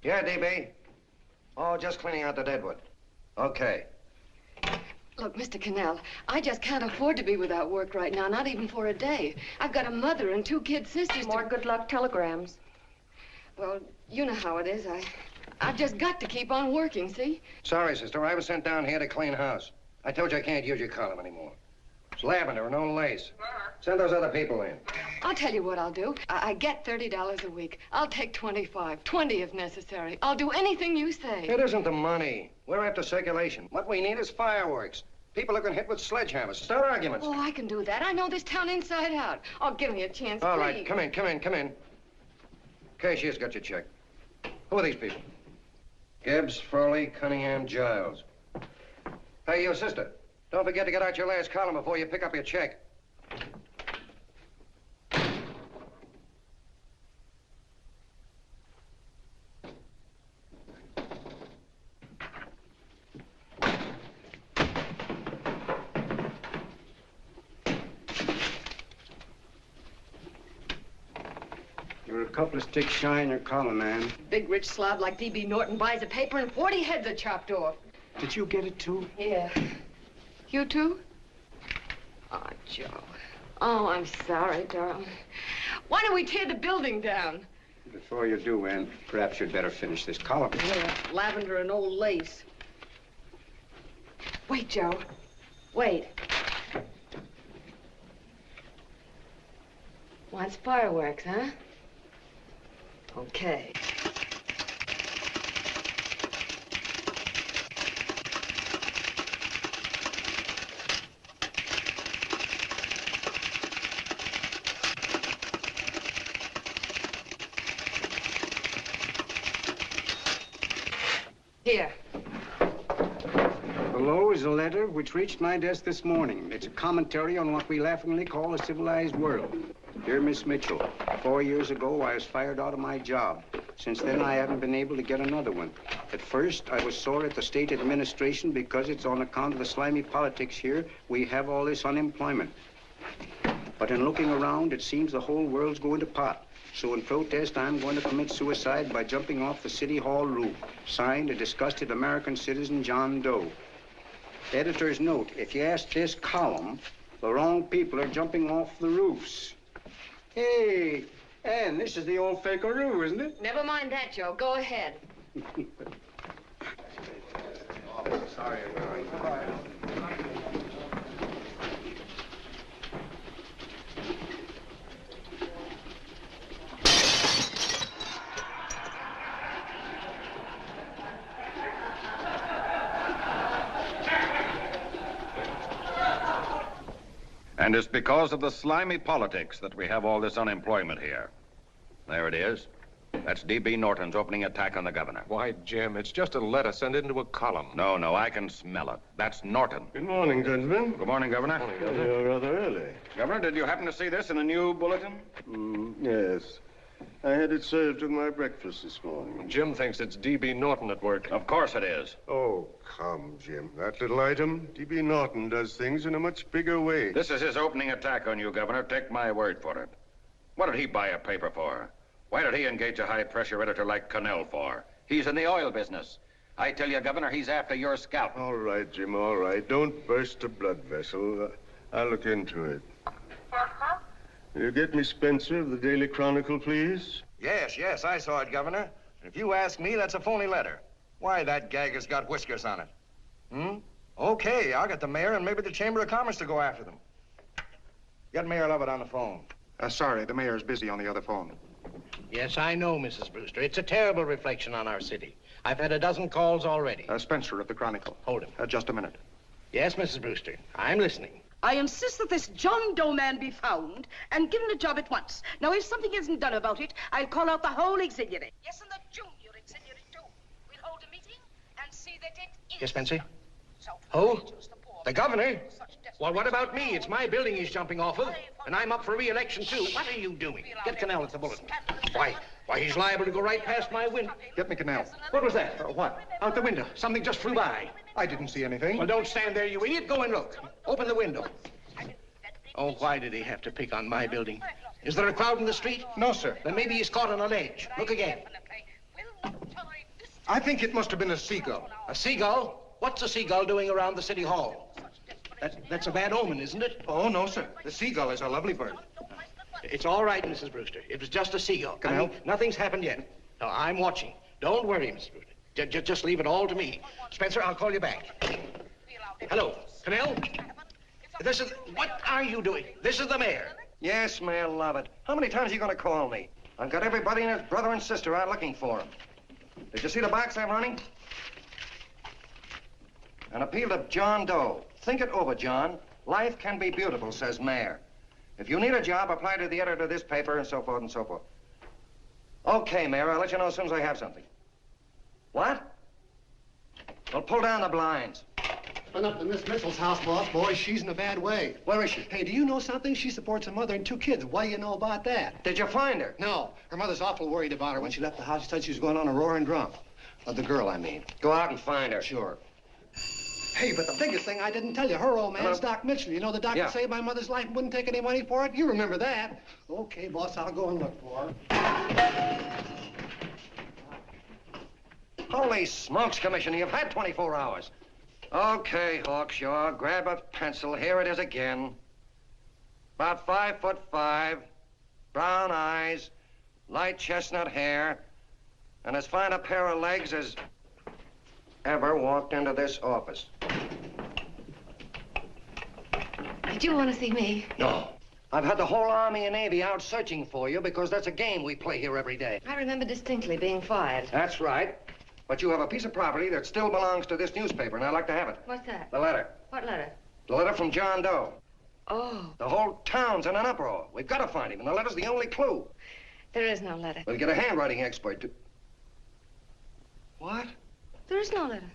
Yeah, DB. Oh, just cleaning out the deadwood. Okay. Look, Mr. Cannell, I just can't afford to be without work right now, not even for a day. I've got a mother and 2 kid sisters. More good luck telegrams. Well, you know how it is. I've just got to keep on working, see? Sorry, sister. I was sent down here to clean house. I told you I can't use your column anymore. It's lavender and no lace. Send those other people in. I'll tell you what I'll do. I get $30 a week. I'll take 25, 20 if necessary. I'll do anything you say. It isn't the money. We're after circulation. What we need is fireworks. People who can hit with sledgehammers. Start arguments. Oh, I can do that. I know this town inside out. Oh, give me a chance, All please. right, come in. Cashier's got your check. Who are these people? Gibbs, Furley, Cunningham, Giles. Hey, you sister. Don't forget to get out your last column before you pick up your check. You're a couple of sticks shy in your column, man. Big rich slob like D.B. Norton buys a paper and 40 heads are chopped off. Did you get it, too? Yeah. You too? Oh, Joe. Oh, I'm sorry, darling. Why don't we tear the building down? Before you do, Ann, perhaps you'd better finish this column. Yeah, lavender and old lace. Wait, Joe. Wait. Wants fireworks, huh? Okay. Here. Below is a letter which reached my desk this morning. It's a commentary on what we laughingly call a civilized world. Dear Miss Mitchell, 4 years ago, I was fired out of my job. Since then, I haven't been able to get another one. At first, I was sore at the state administration because it's on account of the slimy politics here we have all this unemployment. But in looking around, it seems the whole world's going to pot. So in protest, I'm going to commit suicide by jumping off the City Hall roof. Signed, a disgusted American citizen, John Doe. Editor's note, if you ask this column, the wrong people are jumping off the roofs. Hey, Ann, this is the old Fakeroo, isn't it? Never mind that, Joe. Go ahead. Sorry. And it's because of the slimy politics that we have all this unemployment here. There it is. That's D.B. Norton's opening attack on the governor. Why, Jim, it's just a letter sent into a column. No, I can smell it. That's Norton. Good morning, gentlemen. Good morning, Governor. Good morning, Governor. You're rather early. Governor, did you happen to see this in a new bulletin? Yes. I had it served with my breakfast this morning. Jim thinks it's D.B. Norton at work. Of course it is. Oh, come, Jim. That little item, D.B. Norton does things in a much bigger way. This is his opening attack on you, Governor. Take my word for it. What did he buy a paper for? Why did he engage a high-pressure editor like Cannell for? He's in the oil business. I tell you, Governor, he's after your scalp. All right, Jim, all right. Don't burst a blood vessel. I'll look into it. Will you get me Spencer of the Daily Chronicle, please? Yes, I saw it, Governor. If you ask me, that's a phony letter. Why, that gagger's got whiskers on it. Okay, I'll get the mayor and maybe the Chamber of Commerce to go after them. Get Mayor Lovett on the phone. Sorry, the mayor's busy on the other phone. Yes, I know, Mrs. Brewster. It's a terrible reflection on our city. I've had a dozen calls already. Spencer of the Chronicle. Hold him. Just a minute. Yes, Mrs. Brewster. I'm listening. I insist that this John Doe man be found and given a job at once. Now, if something isn't done about it, I'll call out the whole auxiliary. Yes, and the junior auxiliary, too. We'll hold a meeting and see that it is. Yes, Spencer? Who? The governor? Well, what about me? It's my building he's jumping off of, and I'm up for re-election, too. What are you doing? Get Cannell at the bulletin. Why, he's liable to go right past my window. Get me Cannell. What was that? What? Out the window. Something just flew by. I didn't see anything. Well, don't stand there, you idiot. Go and look. Open the window. Oh, why did he have to pick on my building? Is there a crowd in the street? No, sir. Then maybe he's caught on a ledge. Look again. I think it must have been a seagull. A seagull? What's a seagull doing around the city hall? That's a bad omen, isn't it? Oh, no, sir. The seagull is a lovely bird. It's all right, Mrs. Brewster. It was just a seagull. Can I help? Nothing's happened yet. No, I'm watching. Don't worry, Mrs. Brewster. Just leave it all to me. Spencer, I'll call you back. Hello, Canal? What are you doing? This is the mayor. Yes, Mayor Lovett. How many times are you going to call me? I've got everybody and his brother and sister out looking for him. Did you see the box I'm running? An appeal to John Doe. Think it over, John. Life can be beautiful, says Mayor. If you need a job, apply to the editor of this paper and so forth and so forth. Okay, Mayor, I'll let you know as soon as I have something. What? Well, pull down the blinds. Went up to Miss Mitchell's house, boss. Boy, she's in a bad way. Where is she? Hey, do you know something? She supports a mother and 2 kids. What do you know about that? Did you find her? No. Her mother's awful worried about her. When she left the house, she said she was going on a roaring drunk. The girl, I mean. Go out and find her. Sure. Hey, but the biggest thing I didn't tell you, her old man's Doc Mitchell. You know the doctor saved my mother's life and wouldn't take any money for it? You remember that. Okay, boss, I'll go and look for her. Holy smokes, Commissioner, you've had 24 hours. Okay, Hawkshaw, grab a pencil. Here it is again. About 5'5", brown eyes, light chestnut hair, and as fine a pair of legs as ever walked into this office. Did you want to see me? No. I've had the whole Army and Navy out searching for you because that's a game we play here every day. I remember distinctly being fired. That's right. But you have a piece of property that still belongs to this newspaper, and I'd like to have it. What's that? The letter. What letter? The letter from John Doe. Oh. The whole town's in an uproar. We've got to find him, and the letter's the only clue. There is no letter. We'll get a handwriting expert to... What? There is no letter.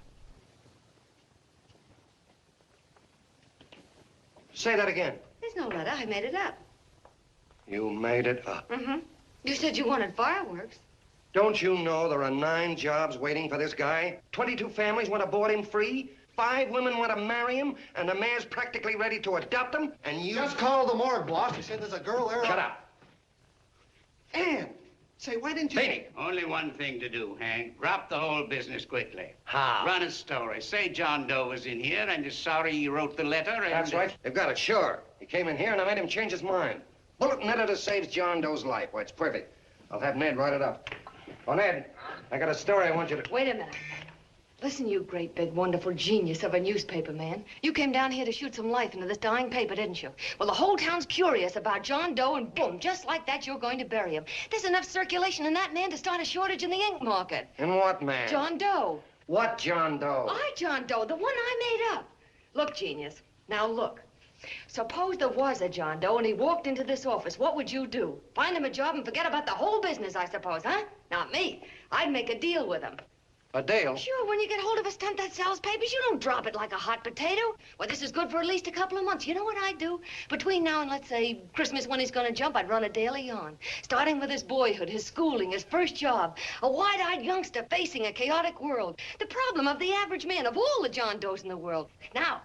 Say that again. There's no letter. I made it up. You made it up. Mm-hmm. You said you wanted fireworks. Don't you know there are 9 jobs waiting for this guy? 22 families want to board him free. 5 women want to marry him, and the mayor's practically ready to adopt him, and you... Just call the morgue, boss. He said there's a girl there. Shut up. Ann, say, why didn't you... Beanie. Only one thing to do, Hank. Drop the whole business quickly. How? Run a story. Say John Doe was in here and is sorry he wrote the letter and... That's right. They've got it, sure. He came in here, and I made him change his mind. Bulletin editor saves John Doe's life. Why, it's perfect. I'll have Ned write it up. Oh, Ned, I got a story I want you to... Wait a minute. Listen, you great, big, wonderful genius of a newspaper man. You came down here to shoot some life into this dying paper, didn't you? Well, the whole town's curious about John Doe, and boom, just like that, you're going to bury him. There's enough circulation in that man to start a shortage in the ink market. In what man? John Doe. What John Doe? John Doe, the one I made up. Look, genius, now look. Suppose there was a John Doe and he walked into this office. What would you do? Find him a job and forget about the whole business, I suppose, huh? Not me. I'd make a deal with him. A deal? Sure, when you get hold of a stunt that sells papers, you don't drop it like a hot potato. Well, this is good for at least a couple of months. You know what I'd do? Between now and, let's say, Christmas when he's gonna jump, I'd run a daily on. Starting with his boyhood, his schooling, his first job. A wide-eyed youngster facing a chaotic world. The problem of the average man, of all the John Does in the world. Now,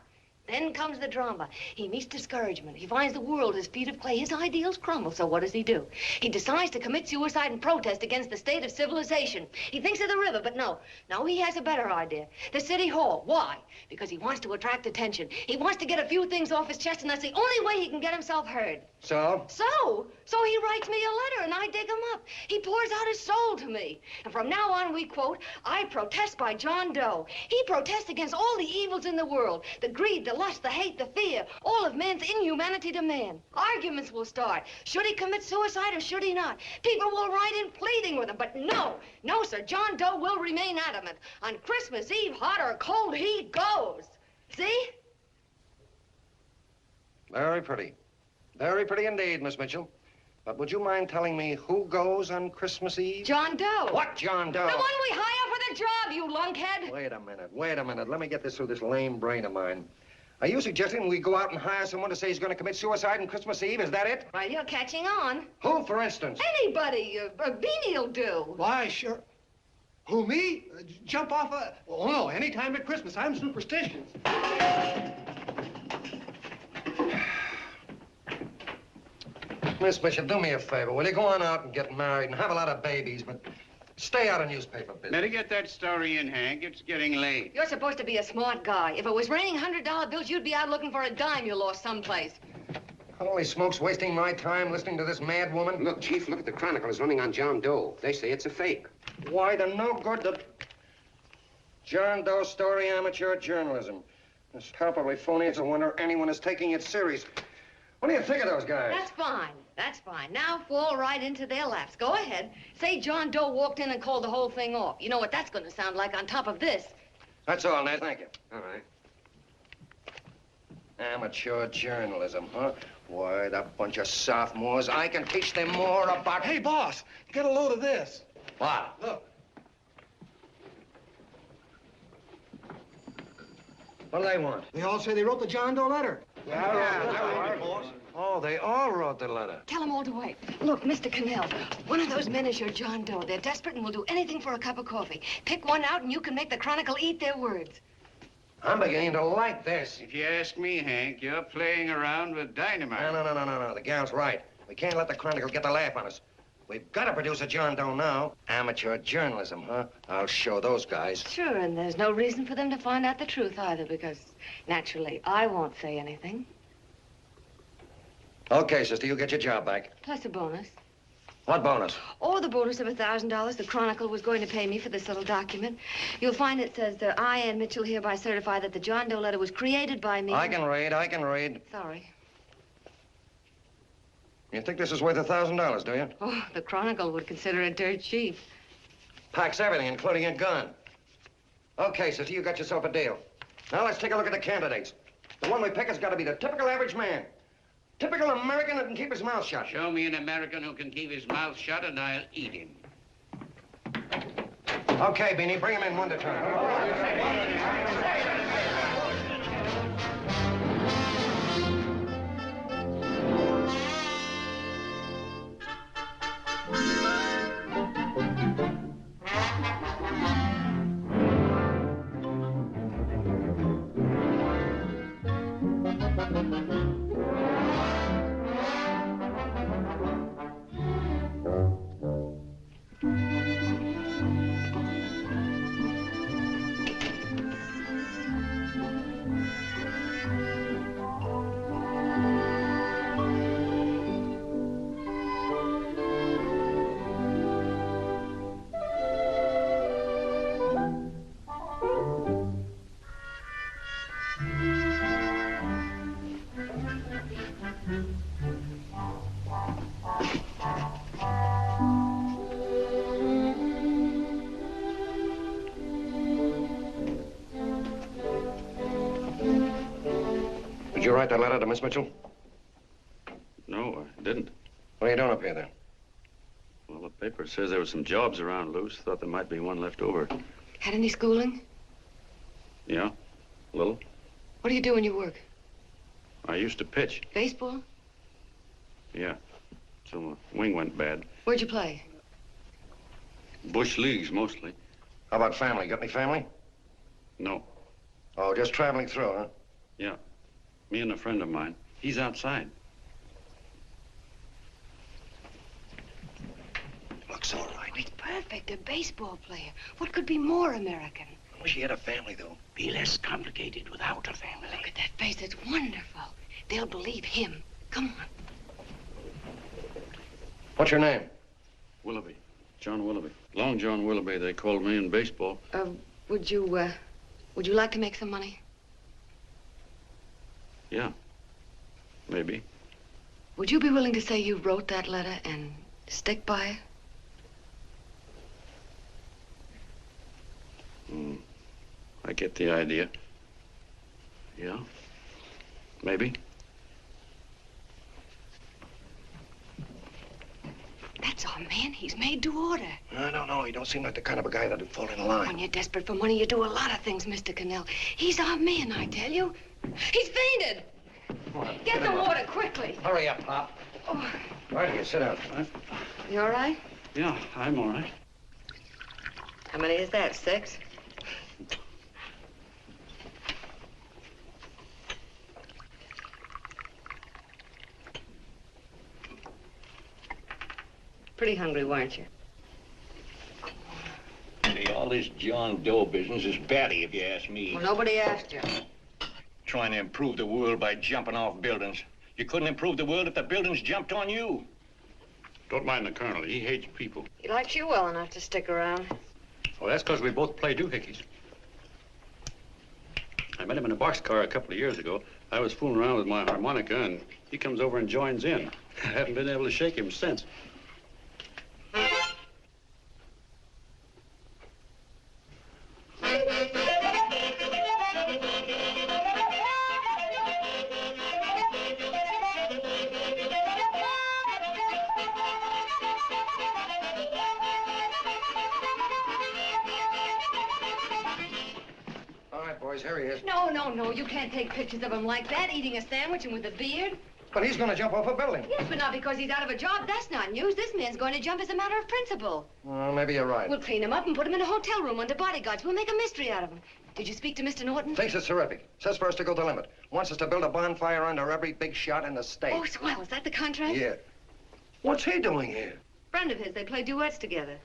then comes the drama. He meets discouragement. He finds the world his feet of clay. His ideals crumble, so what does he do? He decides to commit suicide and protest against the state of civilization. He thinks of the river, but no, he has a better idea. The city hall. Why? Because he wants to attract attention. He wants to get a few things off his chest, and that's the only way he can get himself heard. So? So he writes me a letter, and I dig him up. He pours out his soul to me. And from now on, we quote, I protest by John Doe. He protests against all the evils in the world. The greed, the lust, the hate, the fear. All of man's inhumanity to man. Arguments will start. Should he commit suicide or should he not? People will write in pleading with him. But no, sir. John Doe will remain adamant. On Christmas Eve, hot or cold, he goes. See? Very pretty. Very pretty indeed, Miss Mitchell. But would you mind telling me who goes on Christmas Eve? John Doe. What John Doe? The one we hire for the job, you lunkhead. Wait a minute. Let me get this through this lame brain of mine. Are you suggesting we go out and hire someone to say he's going to commit suicide on Christmas Eve? Is that it? Well, you're catching on. Who, for instance? Anybody. Beanie'll do. Why, sure. Who, me? Jump off a... Oh, no, any time at Christmas. I'm superstitious. Miss Bishop, do me a favor. Will you go on out and get married and have a lot of babies, but Stay out of newspaper business. Better get that story in, Hank. It's getting late. You're supposed to be a smart guy. If it was raining $100 bills, you'd be out looking for a dime you lost someplace. Holy smokes, wasting my time listening to this mad woman. Look, Chief, look at the Chronicle. It's running on John Doe. They say it's a fake. Why the no good the John Doe story, amateur journalism. It's palpably phony. It's a wonder anyone is taking it serious. What do you think of those guys? That's fine. That's fine. Now fall right into their laps. Go ahead. Say John Doe walked in and called the whole thing off. You know what that's going to sound like on top of this. That's all, Ned. Thank you. All right. Amateur journalism, huh? Why, that bunch of sophomores, I can teach them more about... Hey, boss, get a load of this. What? Look. What do they want? They all say they wrote the John Doe letter. Oh, they all wrote the letter. Tell them all to wait. Look, Mr. Cannell, one of those men is your John Doe. They're desperate and will do anything for a cup of coffee. Pick one out and you can make the Chronicle eat their words. I'm beginning to like this. If you ask me, Hank, you're playing around with dynamite. No. The gal's right. We can't let the Chronicle get the laugh on us. We've got to produce a John Doe now. Amateur journalism, huh? I'll show those guys. Sure, and there's no reason for them to find out the truth either, because naturally, I won't say anything. Okay, sister, you get your job back. Plus a bonus. What bonus? Oh, the bonus of $1,000 the Chronicle was going to pay me for this little document. You'll find it says, I, Ann Mitchell, hereby certify that the John Doe letter was created by me. I can read. Sorry. You think this is worth $1,000, do you? Oh, the Chronicle would consider it dirt cheap. Packs everything, including a gun. Okay, sister, you got yourself a deal. Now let's take a look at the candidates. The one we pick has got to be the typical average man. Typical American that can keep his mouth shut. Show me an American who can keep his mouth shut and I'll eat him. Okay, Beanie, bring him in one at a time. Did you write that letter to Miss Mitchell? No, I didn't. What are you doing up here, then? Well, the paper says there were some jobs around loose. Thought there might be one left over. Had any schooling? Yeah, a little. What do you do when you work? I used to pitch. Baseball? Yeah, so my wing went bad. Where'd you play? Bush leagues, mostly. How about family? Got any family? No. Oh, just traveling through, huh? Yeah, me and a friend of mine. He's outside. Looks all right. It's perfect, a baseball player. What could be more American? Wish he had a family, though. Be less complicated without a family. Look at that face, it's wonderful. They'll believe him. Come on. What's your name? Willoughby. John Willoughby. Long John Willoughby, they called me in baseball. Would you like to make some money? Yeah, maybe. Would you be willing to say you wrote that letter and stick by it? I get the idea. Yeah, maybe. That's our man. He's made to order. I don't know. He don't seem like the kind of a guy that'd fall in line. When you're desperate for money, you do a lot of things, Mr. Cannell. He's our man, I tell you. He's fainted. Get the water quickly. Hurry up, Pop. Oh. Right here, sit down. You all right? Yeah, I'm all right. How many is that, 6? Pretty hungry, weren't you? All this John Doe business is batty, if you ask me. Well, nobody asked you. Trying to improve the world by jumping off buildings. You couldn't improve the world if the buildings jumped on you. Don't mind the colonel. He hates people. He likes you well enough to stick around. Well, that's because we both play doohickeys. I met him in a boxcar a couple of years ago. I was fooling around with my harmonica, and he comes over and joins in. I haven't been able to shake him since. Boys, here he is. No, you can't take pictures of him like that, eating a sandwich and with a beard. But he's going to jump off a building. Yes, but not because he's out of a job. That's not news. This man's going to jump as a matter of principle. Well, maybe you're right. We'll clean him up and put him in a hotel room under bodyguards. We'll make a mystery out of him. Did you speak to Mr. Norton? Thinks it's terrific. Says for us to go the limit. Wants us to build a bonfire under every big shot in the state. Oh, swell. Is that the contract? Yeah. What's he doing here? Friend of his. They play duets together.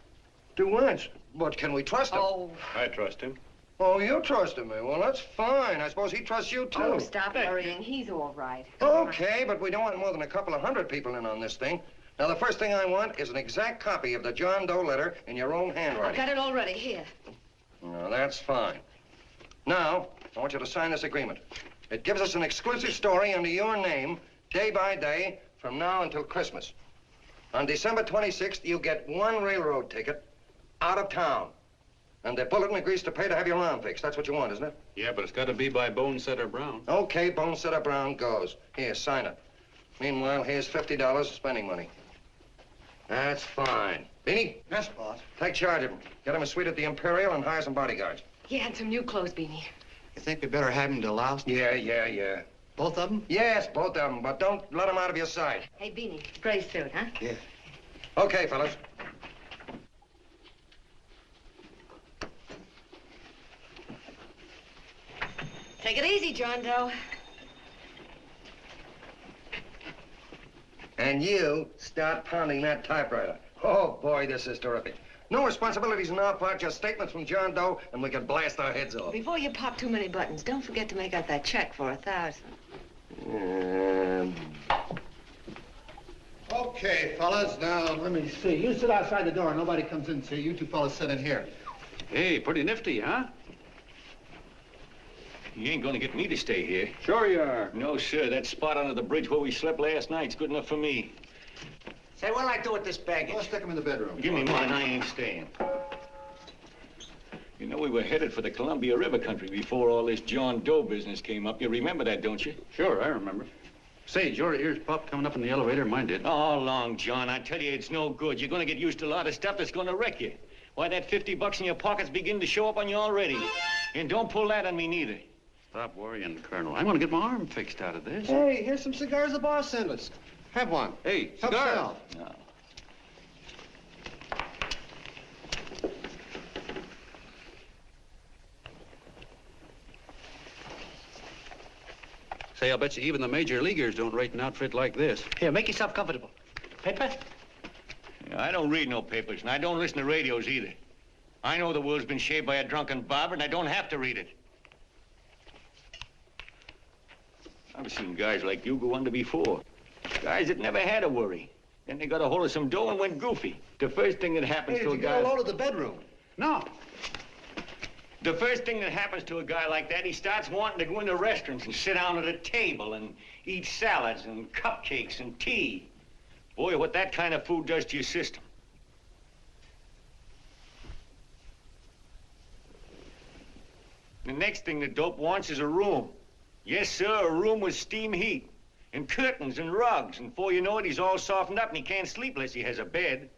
Duets? But can we trust him? Oh. I trust him. Oh, you trusted me. Well, that's fine. I suppose he trusts you, too. Oh, stop worrying. He's all right. Okay, but we don't want more than a couple of hundred people in on this thing. Now, the first thing I want is an exact copy of the John Doe letter in your own handwriting. I've got it already. Here. No, that's fine. Now, I want you to sign this agreement. It gives us an exclusive story under your name, day by day, from now until Christmas. On December 26th, you get one railroad ticket out of town. And the bulletin agrees to pay to have your lawn fixed. That's what you want, isn't it? Yeah, but it's got to be by Bonesetter Brown. Okay, Bonesetter Brown goes. Here, sign it. Meanwhile, here's $50 of spending money. That's fine. Beanie? Yes, boss. Take charge of him. Get him a suite at the Imperial and hire some bodyguards. Yeah, and some new clothes, Beanie. You think we better have him to louse? Yeah. Both of them? Yes, both of them, but don't let them out of your sight. Hey, Beanie, gray suit, huh? Yeah. Okay, fellas. Take it easy, John Doe. And you start pounding that typewriter. Oh, boy, this is terrific. No responsibilities on our part, just statements from John Doe, and we can blast our heads off. Before you pop too many buttons, don't forget to make out that check for 1,000. Okay, fellas, now, let me see. You sit outside the door. Nobody comes in, see? You two fellas sit in here. Hey, pretty nifty, huh? You ain't gonna get me to stay here. Sure you are. No, sir. That spot under the bridge where we slept last night's good enough for me. Say, what'll I do with this baggage? Well, stick him in the bedroom. Give me mine. I ain't staying. You know, we were headed for the Columbia River country before all this John Doe business came up. You remember that, don't you? Sure, I remember. Say, did your ears pop coming up in the elevator? Mine did. All along, John. I tell you, it's no good. You're gonna get used to a lot of stuff that's gonna wreck you. Why, that $50 in your pocket's beginning to show up on you already. And don't pull that on me, neither. Stop worrying, Colonel. I'm going to get my arm fixed out of this. Hey, here's some cigars the boss sent us. Have one. Hey, Help cigars. yourself. No. Say, I'll bet you even the major leaguers don't rate an outfit like this. Here, make yourself comfortable. Paper? I don't read no papers, and I don't listen to radios either. I know the world's been shaped by a drunken barber, and I don't have to read it. I've seen guys like you go under before. Guys that never had a worry. Then they got a hold of some dough and went goofy. The first thing that happens to a guy... Get a load of the bedroom. No. The first thing that happens to a guy like that, he starts wanting to go into restaurants and sit down at a table and eat salads and cupcakes and tea. Boy, what that kind of food does to your system. The next thing the dope wants is a room. Yes, sir, a room with steam heat and curtains and rugs. And before you know it, he's all softened up and he can't sleep unless he has a bed.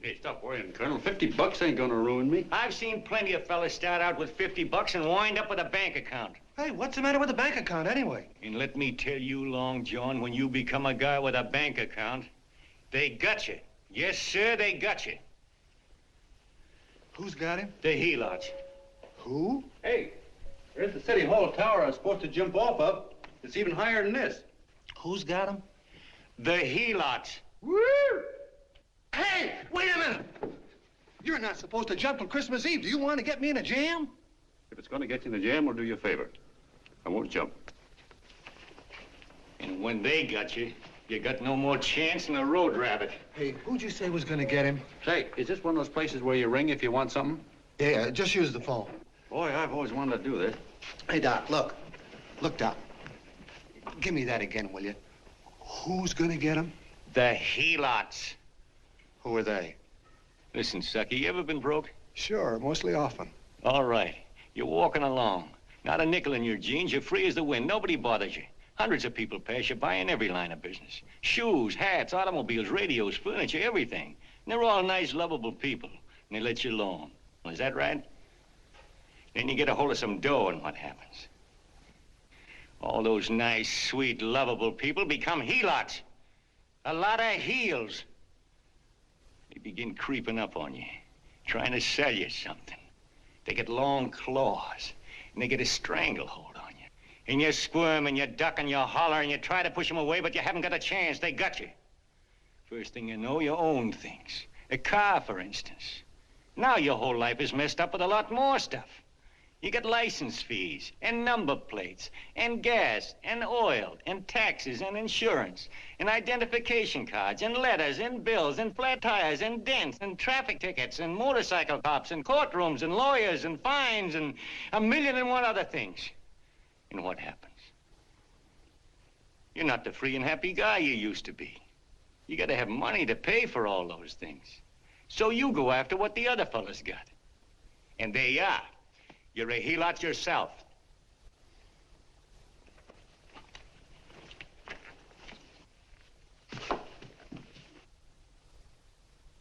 Hey, stop worrying, Colonel. $50 ain't gonna ruin me. I've seen plenty of fellas start out with $50 and wind up with a bank account. Hey, what's the matter with the bank account anyway? And let me tell you, Long John, when you become a guy with a bank account, they got you. Yes, sir, they got you. Who's got him? The helots. Who? Hey, there's the City Hall tower I was supposed to jump off of. It's even higher than this. Who's got him? The helots. Woo! Hey, wait a minute! You're not supposed to jump till Christmas Eve. Do you want to get me in a jam? If it's going to get you in the jam, we'll do you a favor. I won't jump. And when they got you, you got no more chance than a road rabbit. Hey, who'd you say was going to get him? Say, is this one of those places where you ring if you want something? Yeah, just use the phone. Boy, I've always wanted to do this. Hey, Doc, look. Look, Doc. Give me that again, will you? Who's going to get him? The helots. Who are they? Listen, Sucky, you ever been broke? Sure, mostly often. All right. You're walking along. Not a nickel in your jeans. You're free as the wind. Nobody bothers you. Hundreds of people pass you by in every line of business. Shoes, hats, automobiles, radios, furniture, everything. And they're all nice, lovable people. And they let you alone. Well, is that right? Then you get a hold of some dough, and what happens? All those nice, sweet, lovable people become helots. A lot of heels. They begin creeping up on you, trying to sell you something. They get long claws, and they get a stranglehold on you. And you squirm, and you duck, and you holler, and you try to push them away, but you haven't got a chance. They got you. First thing you know, you own things. A car, for instance. Now your whole life is messed up with a lot more stuff. You get license fees, and number plates, and gas, and oil, and taxes, and insurance, and identification cards, and letters, and bills, and flat tires, and dents, and traffic tickets, and motorcycle cops, and courtrooms, and lawyers, and fines, and 1,000,001 other things. And what happens? You're not the free and happy guy you used to be. You gotta have money to pay for all those things. So you go after what the other fellas got. And there you are. You're a helot yourself.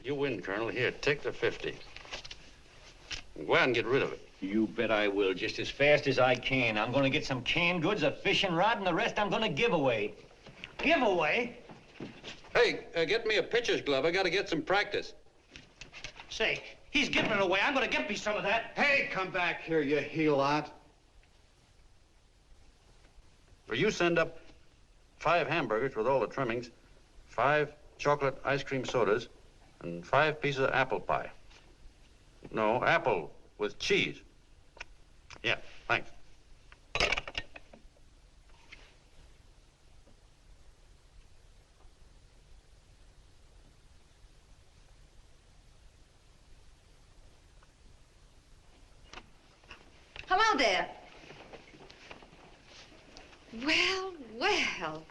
You win, Colonel. Here, take the 50. Go out and get rid of it. You bet I will, just as fast as I can. I'm gonna get some canned goods, a fishing rod, and the rest I'm gonna give away. Give away? Hey, get me a pitcher's glove. I gotta get some practice. Say, he's giving it away. I'm gonna get me some of that. Hey, come back here, you helot. Well, you send up 5 hamburgers with all the trimmings, 5 chocolate ice cream sodas, and 5 pieces of apple pie. No, apple with cheese. Yeah, thanks. Hello there. Well, well.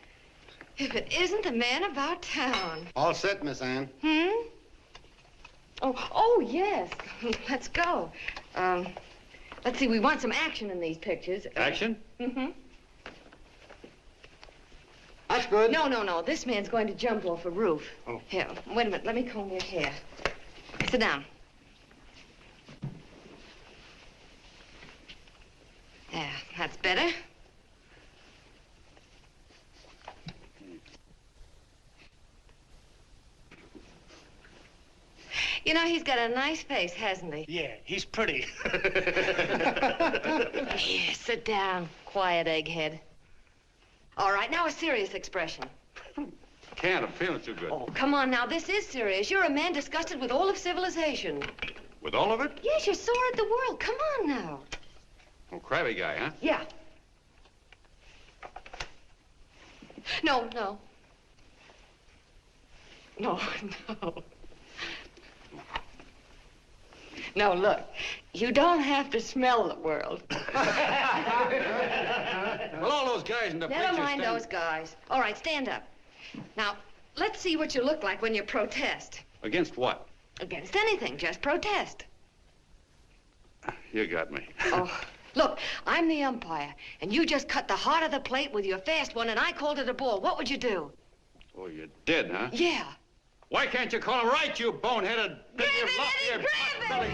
If it isn't the man about town. All set, Miss Anne. Hmm? Oh, yes. Let's go. Let's see, we want some action in these pictures. Action? Mm-hmm. That's good. No. This man's going to jump off a roof. Oh. Here, wait a minute. Let me comb your hair. Sit down. There, that's better. You know, he's got a nice face, hasn't he? Yeah, he's pretty. Here, sit down. Quiet, egghead. All right, now a serious expression. Can't. I'm feeling too good. Oh, come on now. This is serious. You're a man disgusted with all of civilization. With all of it? Yes, you're sore at the world. Come on now. Oh, crabby guy, huh? Yeah. No. No, look. You don't have to smell the world. Well, all those guys in the picture Never mind those guys. All right, stand up. Now, let's see what you look like when you protest. Against what? Against anything, just protest. You got me. Oh, look, I'm the umpire, and you just cut the heart of the plate with your fast one, and I called it a ball. What would you do? Oh, you did, huh? Yeah. Why can't you call him right, you boneheaded... Grab it, Eddie, grab it!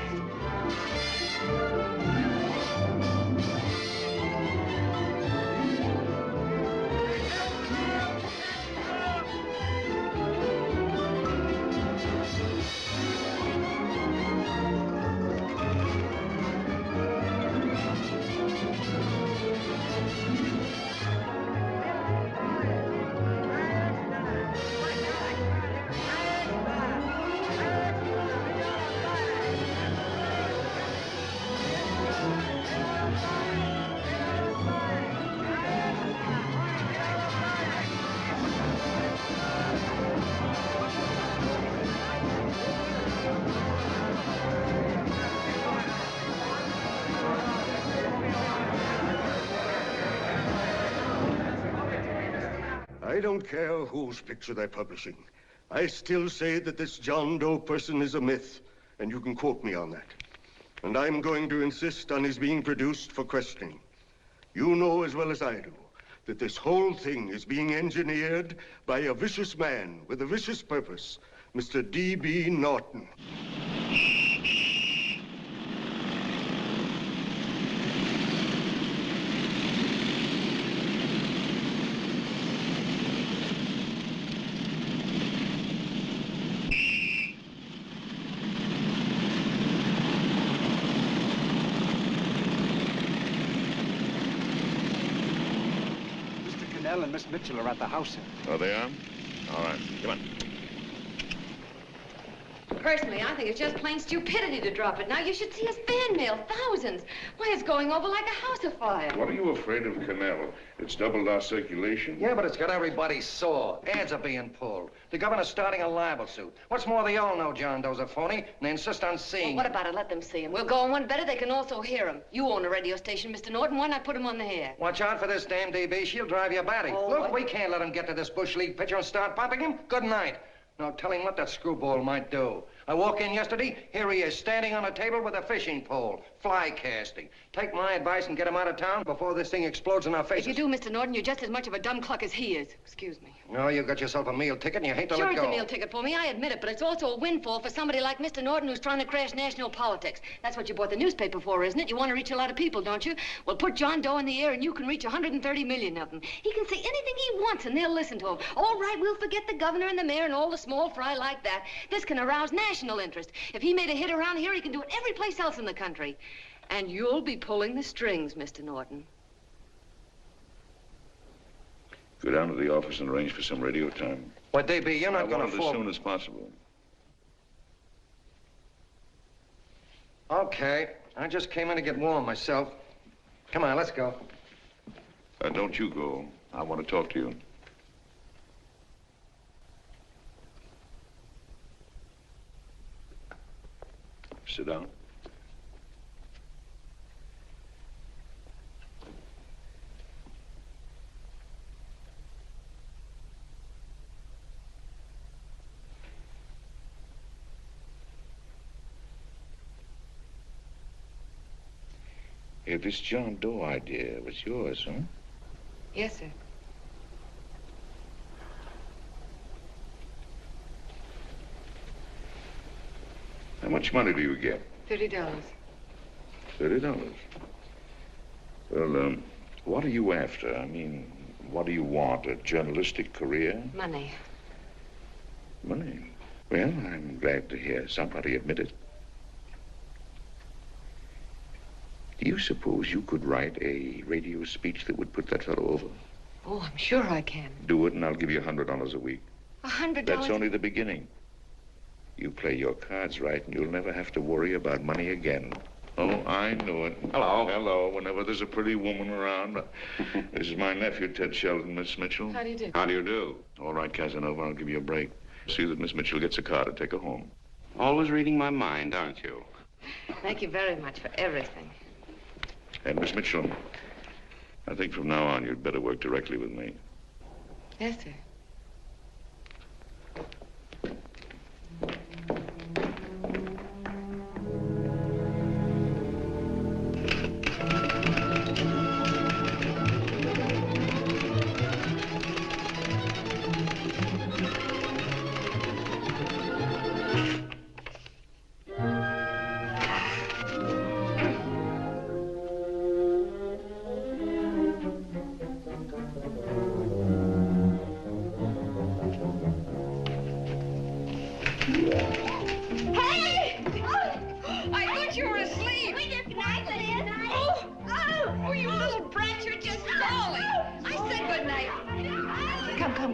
I don't care whose picture they're publishing. I still say that this John Doe person is a myth, and you can quote me on that. And I'm going to insist on his being produced for questioning. You know as well as I do that this whole thing is being engineered by a vicious man with a vicious purpose, Mr. D.B. Norton. And Miss Mitchell are at the house, sir. Oh, they are? All right, come on. Personally, I think it's just plain stupidity to drop it. Now, you should see his fan mail, thousands. Why, it's going over like a house afire. What are you afraid of, Canal? It's doubled our circulation. Yeah, but it's got everybody sore. Ads are being pulled. The governor's starting a libel suit. What's more, they all know John Doe's a phony, and they insist on seeing Well, what about it? Let them see him. We'll go on one better. They can also hear him. You own a radio station, Mr. Norton. Why not put him on the air? Watch out for this damn DB. She'll drive you batty. Oh, Look, what? we can't let him get to this Bush League pitcher and start popping him. Good night. Now, tell him what that screwball might do. I walk in yesterday, here he is, standing on a table with a fishing pole, fly casting. Take my advice and get him out of town before this thing explodes in our faces. If you do, Mr. Norton, you're just as much of a dumb cluck as he is. Excuse me. No, you got yourself a meal ticket and you hate to Sure, let go. it's a meal ticket for me, I admit it, but it's also a windfall for somebody like Mr. Norton who's trying to crash national politics. That's what you bought the newspaper for, isn't it? You want to reach a lot of people, don't you? Well, put John Doe in the air and you can reach 130 million of them. He can say anything he wants and they'll listen to him. All right, we'll forget the governor and the mayor and all the small fry like that. This can arouse national interest. If he made a hit around here, he can do it every place else in the country. And you'll be pulling the strings, Mr. Norton. Go down to the office and arrange for some radio time. Well, DB, you're not going to I want it as soon as possible. Okay. I just came in to get warm myself. Come on, let's go. Don't you go. I want to talk to you. Sit down. Hey, this John Doe idea was yours, huh? Yes, sir. How much money do you get? $30. $30. Well, what are you after? I mean, what do you want? A journalistic career? Money. Money? Well, I'm glad to hear somebody admit it. Do you suppose you could write a radio speech that would put that fellow over? Oh, I'm sure I can. Do it, and I'll give you $100 a week. $100? That's only the beginning. You play your cards right, and you'll never have to worry about money again. Oh, I know it. Hello. Hello. Whenever there's a pretty woman around. This is my nephew, Ted Sheldon, Miss Mitchell. How do you do? How do you do? All right, Casanova, I'll give you a break. See that Miss Mitchell gets a car to take her home. Always reading my mind, aren't you? Thank you very much for everything. And Miss Mitchell, I think from now on you'd better work directly with me. Yes, sir.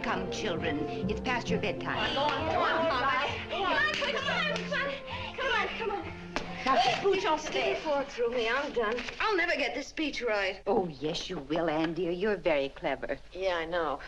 Come, children. It's past your bedtime. Go on, Mama. Come on. Now, spooch off Stay there. fork through me. I'm done. I'll never get this speech right. Oh, yes, you will, Ann, dear. You're very clever. Yeah, I know.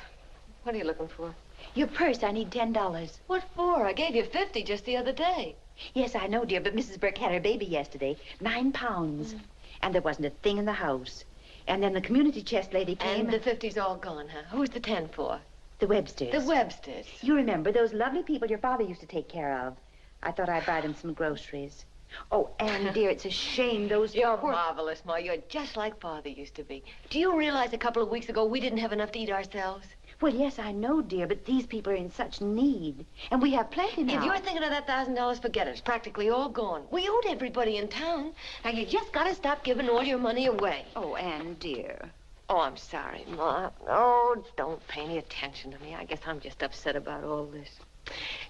What are you looking for? Your purse, I need $10. What for? I gave you 50 just the other day. Yes, I know, dear, but Mrs. Burke had her baby yesterday. 9 pounds. And there wasn't a thing in the house. And then the community chest lady came. And the 50's all gone, huh? Who's the 10 for? The Websters. The Websters. You remember those lovely people your father used to take care of. I thought I'd buy them some groceries. Oh, Anne, dear, it's a shame those You're marvelous, Ma. You're just like Father used to be. Do you realize a couple of weeks ago we didn't have enough to eat ourselves? Well, yes, I know, dear, but these people are in such need. And we have plenty now. If you're thinking of that $1,000, forget it. It's practically all gone. We owed everybody in town. Now, you just gotta stop giving all your money away. Oh, Anne, dear. Oh, I'm sorry, Ma. Oh, don't pay any attention to me. I guess I'm just upset about all this.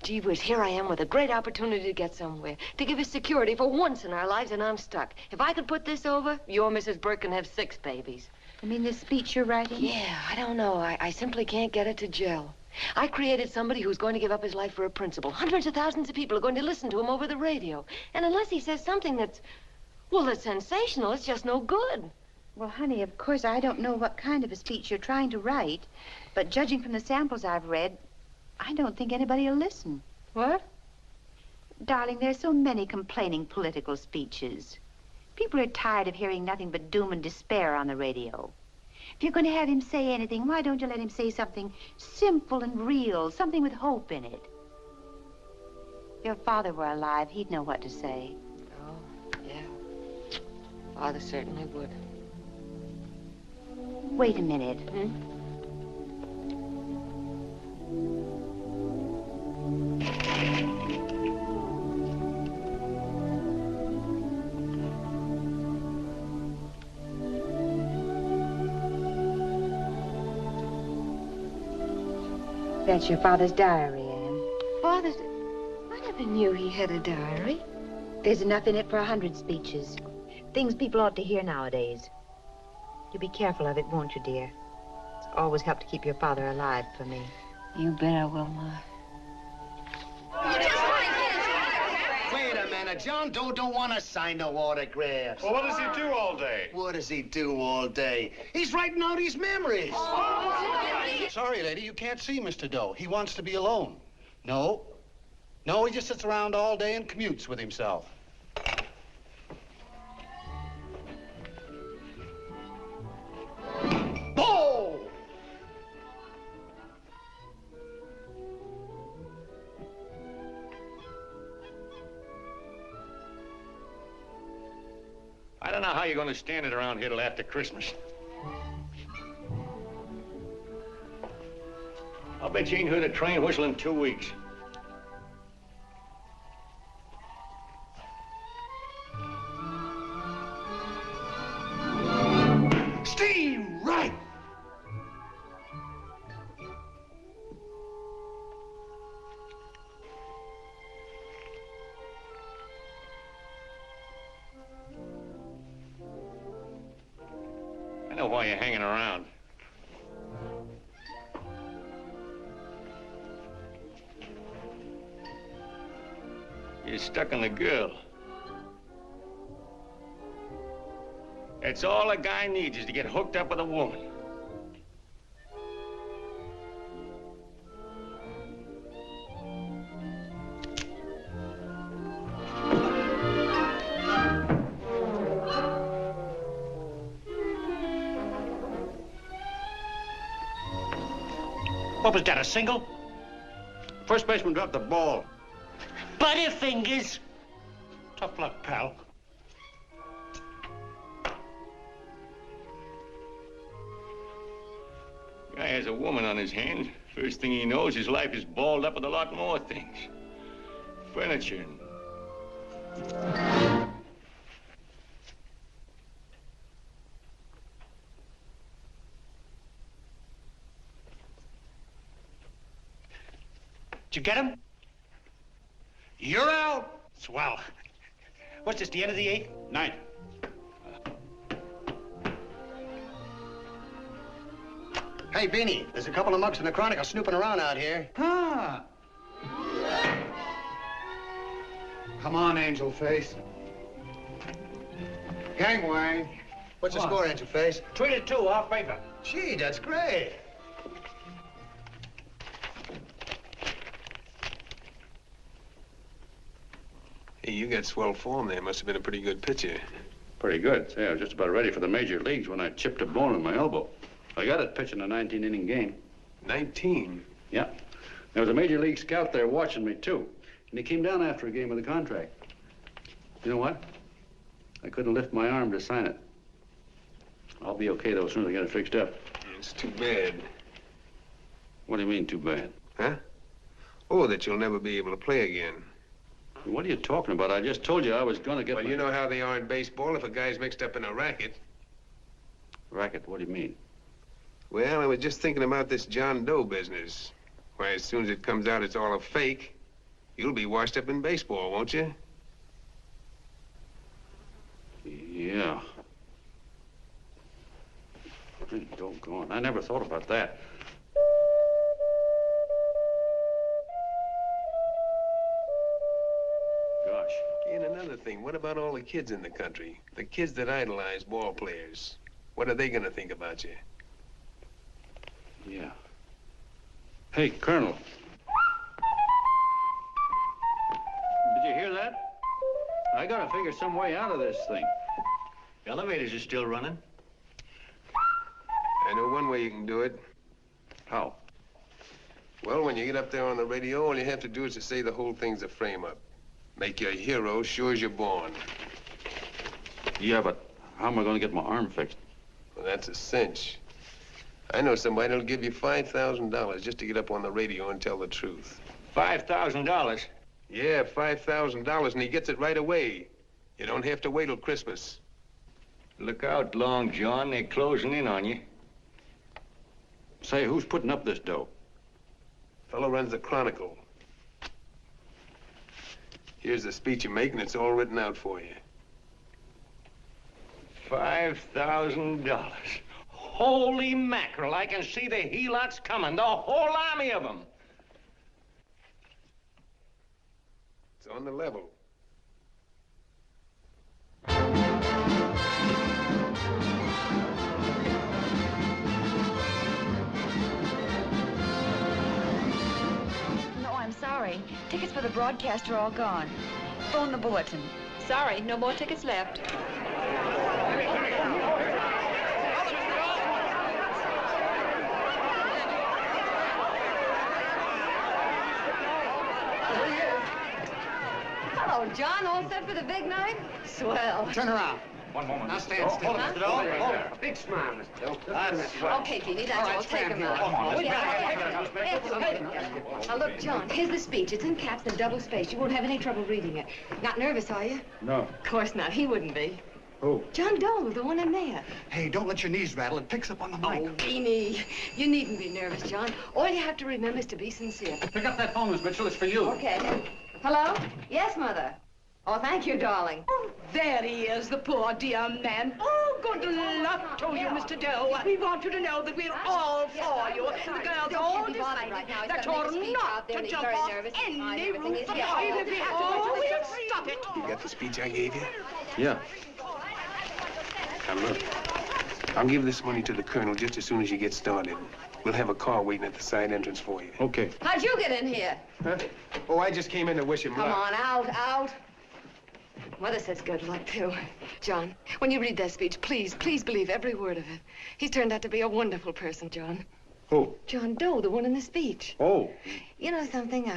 Gee whiz, here I am with a great opportunity to get somewhere, to give us security for once in our lives, and I'm stuck. If I could put this over, your Mrs. Burke can have 6 babies. You mean this speech you're writing? Yeah, I don't know. I simply can't get it to gel. I created somebody who's going to give up his life for a principle. Hundreds of thousands of people are going to listen to him over the radio. And unless he says something that's sensational, it's just no good. Well, honey, of course, I don't know what kind of a speech you're trying to write, but judging from the samples I've read, I don't think anybody will listen. What? Darling, there's so many complaining political speeches. People are tired of hearing nothing but doom and despair on the radio. If you're going to have him say anything, why don't you let him say something simple and real, something with hope in it? If your father were alive, he'd know what to say. Oh, yeah. Father certainly would. Wait a minute. That's your father's diary, Anne. Father's... I never knew he had a diary. There's enough in it for 100 speeches. Things people ought to hear nowadays. You'll be careful of it, won't you, dear? It's always helped to keep your father alive for me. You bet I will, Ma. Wait a minute. John Doe don't want to sign no autographs. Well, what does he do all day? What does he do all day? He's writing out his memories. Sorry, lady, you can't see Mr. Doe. He wants to be alone. No, he just sits around all day and commutes with himself. Boom! I don't know how you're going to stand it around here till after Christmas. I'll bet you ain't heard a train whistle in 2 weeks. Steve Wright! I know why you're hanging around. You're stuck on the girl. That's all a guy needs, is to get hooked up with a woman. What was that, a single? First baseman dropped the ball. Butterfingers. Tough luck, pal. Guy has a woman on his hands. First thing he knows, his life is balled up with a lot more things. Furniture and... Did you get him? You're out. Swell. What's this, the end of the 8th? 9th. Hey, Beanie, there's a couple of mugs from the Chronicle snooping around out here. Ah. Come on, Angel Face. Gangway. What's the score, Angel Face? 3-2, our favor. Gee, that's great. Hey, you got swell form there. Must have been a pretty good pitcher. Pretty good. Say, I was just about ready for the major leagues when I chipped a bone in my elbow. I got it pitching a 19-inning game. 19? Yeah. There was a major league scout there watching me, too. And he came down after a game with a contract. You know what? I couldn't lift my arm to sign it. I'll be okay, though, as soon as I get it fixed up. It's too bad. What do you mean, too bad? Huh? Oh, that you'll never be able to play again. What are you talking about? I just told you I was going to get Well, you know how they are in baseball if a guy's mixed up in a racket. Racket? What do you mean? Well, I was just thinking about this John Doe business. Why, as soon as it comes out it's all a fake, you'll be washed up in baseball, won't you? Yeah. Pretty doggone. I never thought about that. Gosh. And another thing, what about all the kids in the country? The kids that idolize ball players. What are they gonna think about you? Yeah. Hey, Colonel. Did you hear that? I gotta figure some way out of this thing. The elevators are still running. I know one way you can do it. How? Well, when you get up there on the radio, all you have to do is to say the whole thing's a frame-up. Make you a hero sure as you're born. Yeah, but how am I gonna get my arm fixed? Well, that's a cinch. I know somebody that'll give you $5,000 just to get up on the radio and tell the truth. $5,000? Yeah, $5,000, and he gets it right away. You don't have to wait till Christmas. Look out, Long John. They're closing in on you. Say, who's putting up this dough? Fellow runs the Chronicle. Here's the speech you make, and it's all written out for you. $5,000. Holy mackerel, I can see the helots coming, the whole army of them. It's on the level. No, I'm sorry. Tickets for the broadcast are all gone. Phone the bulletin. Sorry, no more tickets left. Hello, John. All set for the big night? Swell. Turn around. One moment. Now stand still. Hold it, Mr. Doe. Hold it. A big smile, Mr. Doe. That's right. Okay, Jeannie, that's All right, all. Take stand him out. here. Come on, Now, look, John, here's the speech. It's in caps and double-spaced. You won't have any trouble reading it. Not nervous, are you? No. Of course not. He wouldn't be. Who? John Doe, the one in there. Hey, don't let your knees rattle. It picks up on the mic. Oh, Beanie, you needn't be nervous, John. All you have to remember is to be sincere. Pick up that phone, Miss Mitchell. It's for you. Okay. Hello? Yes, Mother. Oh, thank you, darling. Oh, there he is, the poor dear man. Oh, good luck to you, Mr. Doe. We want you to know that we're all for you. The girls all decided that you're not to jump off any roof at all. Oh, we'll stop it. You got the speech I gave you? Yeah. Now, look. I'll give this money to the colonel just as soon as you get started. We'll have a car waiting at the side entrance for you. Okay. How'd you get in here? Huh? Oh, I just came in to wish him luck. Come on, out. Mother says good luck, too. John, when you read that speech, please believe every word of it. He's turned out to be a wonderful person, John. Who? John Doe, the one in the speech. Oh. You know something?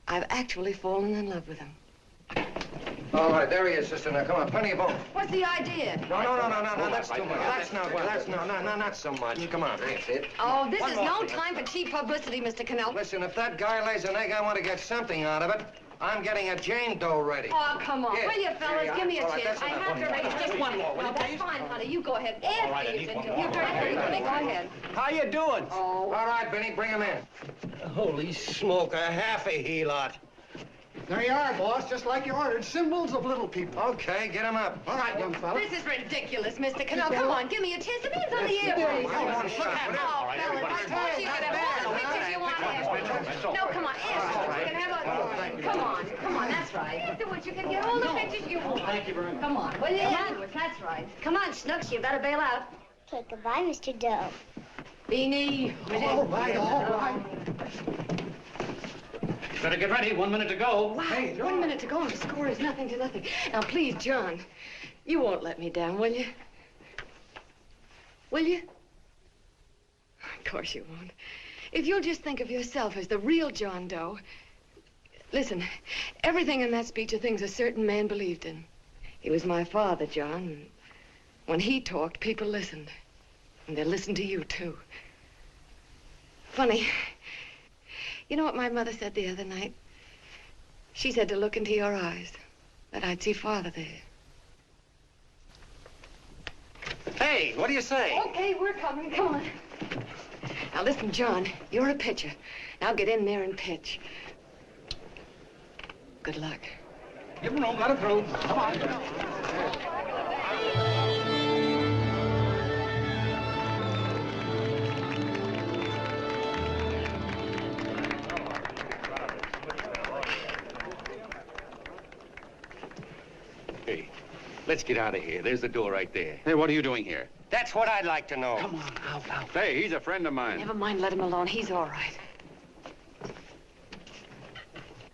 I've actually fallen in love with him. All right, there he is, sister. Now, come on, plenty of both. What's the idea? No, that's too much. Not so much. Come on, that's it. Oh, this is no time for cheap publicity, Mr. Cannell. Listen, if that guy lays an egg, I want to get something out of it. I'm getting a Jane Doe ready. Oh, come on. Here. Will you, fellas? Here you Give me a are. All right, chance. that's I enough. have to raise Just one more, will No, you, that's please? fine, honey. You go ahead. All right, I After need you one do. more. You're very good. Go ahead. How you doing? Oh. All right, Benny, bring him in. Holy smoke, a half a helot. There you are, boss, just like you ordered. Symbols of little people. Okay, get him up. All right, young fella. This is ridiculous, Mr. Cannell. Come on, give me a chance. The man's on the air, please. One shot. Oh, fellas, I told you could have all the pictures you want. No, come on, ask. You can have a... Come on, that's right. Afterwards, you can get all the pictures you want. Thank you very much. Come on, will you? Afterwards, that's right. Come on, Snooks, you better bail out. Okay, goodbye, Mr. Doe. Beanie. All right. Better get ready. 1 minute to go. Wow, 1 minute to go and the score is nothing to nothing. Now, please, John, you won't let me down, will you? Will you? Of course you won't. If you'll just think of yourself as the real John Doe. Listen, everything in that speech are things a certain man believed in. He was my father, John. And when he talked, people listened. And they listened to you, too. Funny. You know what my mother said the other night? She said to look into your eyes, that I'd see Father there. Hey, what do you say? Okay, we're coming. Come on. Now, listen, John, you're a pitcher. Now get in there and pitch. Good luck. Give him room, let him through. Come on. Hey, let's get out of here. There's the door right there. Hey, what are you doing here? That's what I'd like to know. Come on, out. Hey, he's a friend of mine. Never mind, let him alone. He's all right.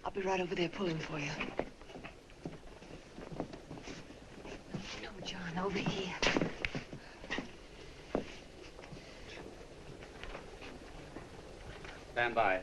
I'll be right over there pulling for you. No, John, over here. Stand by.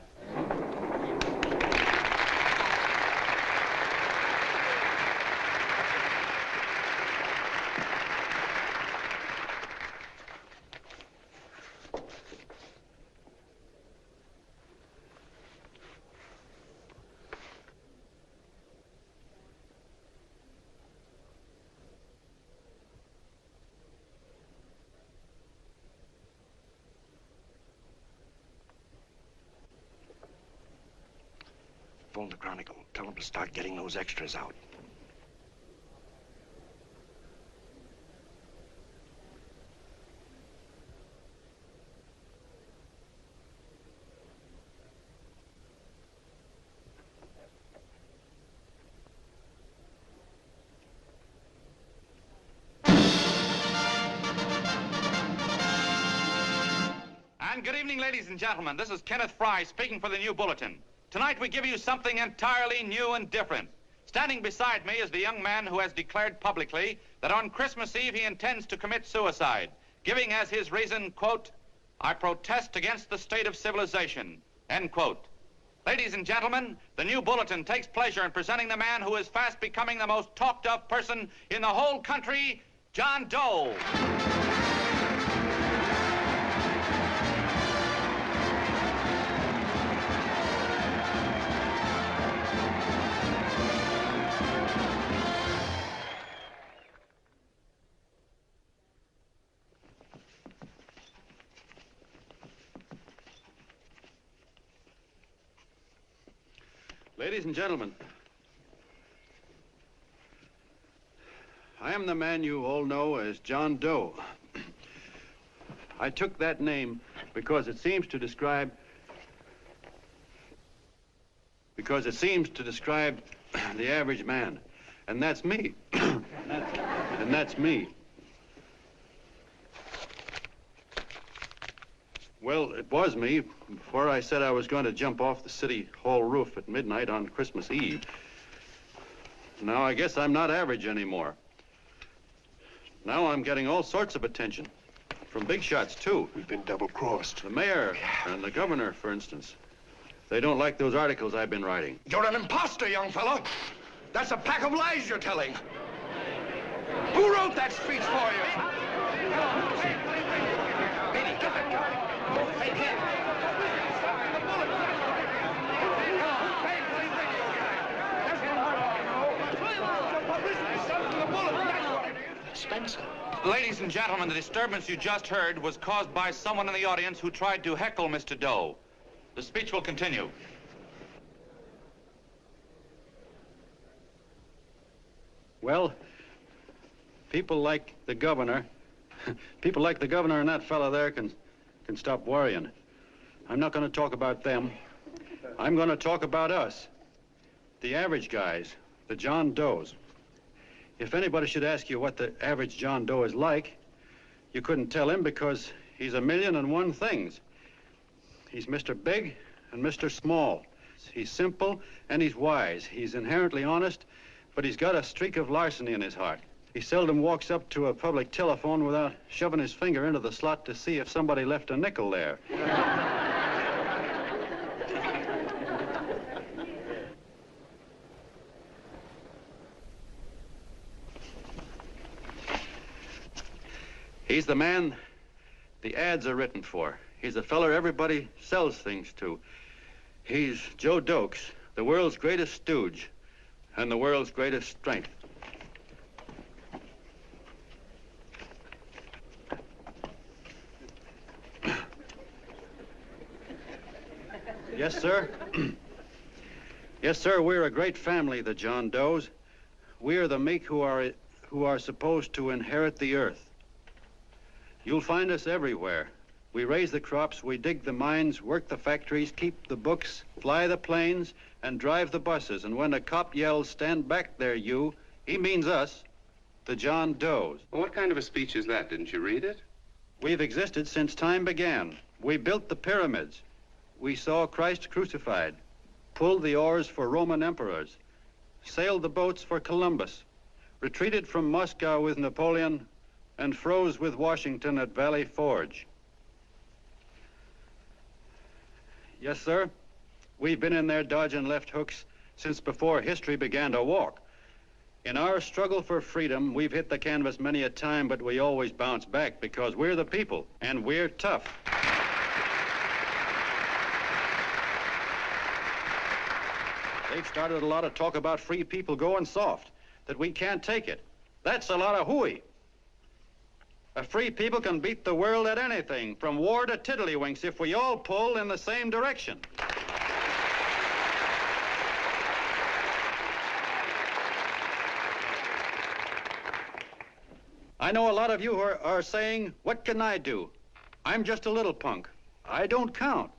Phone the Chronicle. Tell them to start getting those extras out. And good evening, ladies and gentlemen. This is Kenneth Fry speaking for the New Bulletin. Tonight we give you something entirely new and different. Standing beside me is the young man who has declared publicly that on Christmas Eve he intends to commit suicide, giving as his reason, quote, "I protest against the state of civilization," end quote. Ladies and gentlemen, the New Bulletin takes pleasure in presenting the man who is fast becoming the most talked of person in the whole country, John Doe. Ladies and gentlemen, I am the man you all know as John Doe. I took that name because it seems to describe the average man. And that's me. And that's me. Well, it was me before I said I was going to jump off the city hall roof at midnight on Christmas Eve. Now I guess I'm not average anymore. Now I'm getting all sorts of attention. From big shots, too. We've been double-crossed. The mayor and the governor, for instance. They don't like those articles I've been writing. You're an imposter, young fellow. That's a pack of lies you're telling. Who wrote that speech for you? Baby, get that guy. Hey, kid. Spencer. Ladies and gentlemen, the disturbance you just heard was caused by someone in the audience who tried to heckle Mr. Doe. The speech will continue. Well, people like the governor and that fella there can stop worrying. I'm not going to talk about them. I'm going to talk about us, the average guys, the John Does. If anybody should ask you what the average John Doe is like, you couldn't tell him because he's a million and one things. He's Mr. Big and Mr. Small. He's simple and he's wise. He's inherently honest, but he's got a streak of larceny in his heart. He seldom walks up to a public telephone without shoving his finger into the slot to see if somebody left a nickel there. He's the man the ads are written for. He's a feller everybody sells things to. He's Joe Doe, the world's greatest stooge and the world's greatest strength. Yes, sir. Yes, sir, we're a great family, the John Does. We are the meek who are supposed to inherit the earth. You'll find us everywhere. We raise the crops, we dig the mines, work the factories, keep the books, fly the planes, and drive the buses. And when a cop yells, "Stand back there, you," he means us, the John Does. Well, what kind of a speech is that? Didn't you read it? We've existed since time began. We built the pyramids. We saw Christ crucified, pulled the oars for Roman emperors, sailed the boats for Columbus, retreated from Moscow with Napoleon, and froze with Washington at Valley Forge. Yes, sir. We've been in there dodging left hooks since before history began to walk. In our struggle for freedom, we've hit the canvas many a time, but we always bounce back because we're the people, and we're tough. They've started a lot of talk about free people going soft, that we can't take it. That's a lot of hooey. A free people can beat the world at anything, from war to tiddlywinks, if we all pull in the same direction. I know a lot of you are saying, "What can I do? I'm just a little punk. I don't count."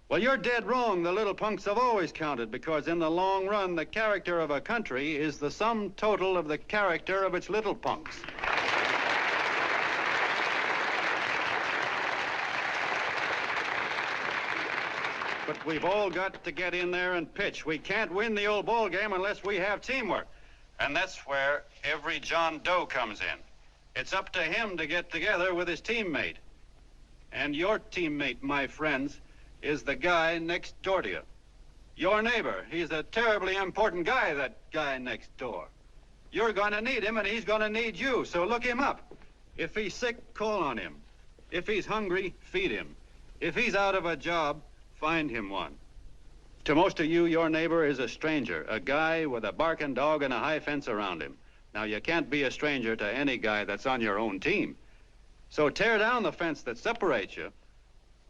Well, you're dead wrong. The little punks have always counted, because in the long run, the character of a country is the sum total of the character of its little punks. But we've all got to get in there and pitch. We can't win the old ball game unless we have teamwork. And that's where every John Doe comes in. It's up to him to get together with his teammate. And your teammate, my friends, is the guy next door to you. Your neighbor. He's a terribly important guy, that guy next door. You're going to need him, and he's going to need you, so look him up. If he's sick, call on him. If he's hungry, feed him. If he's out of a job, find him one. To most of you, your neighbor is a stranger, a guy with a barking dog and a high fence around him. Now, you can't be a stranger to any guy that's on your own team. So tear down the fence that separates you.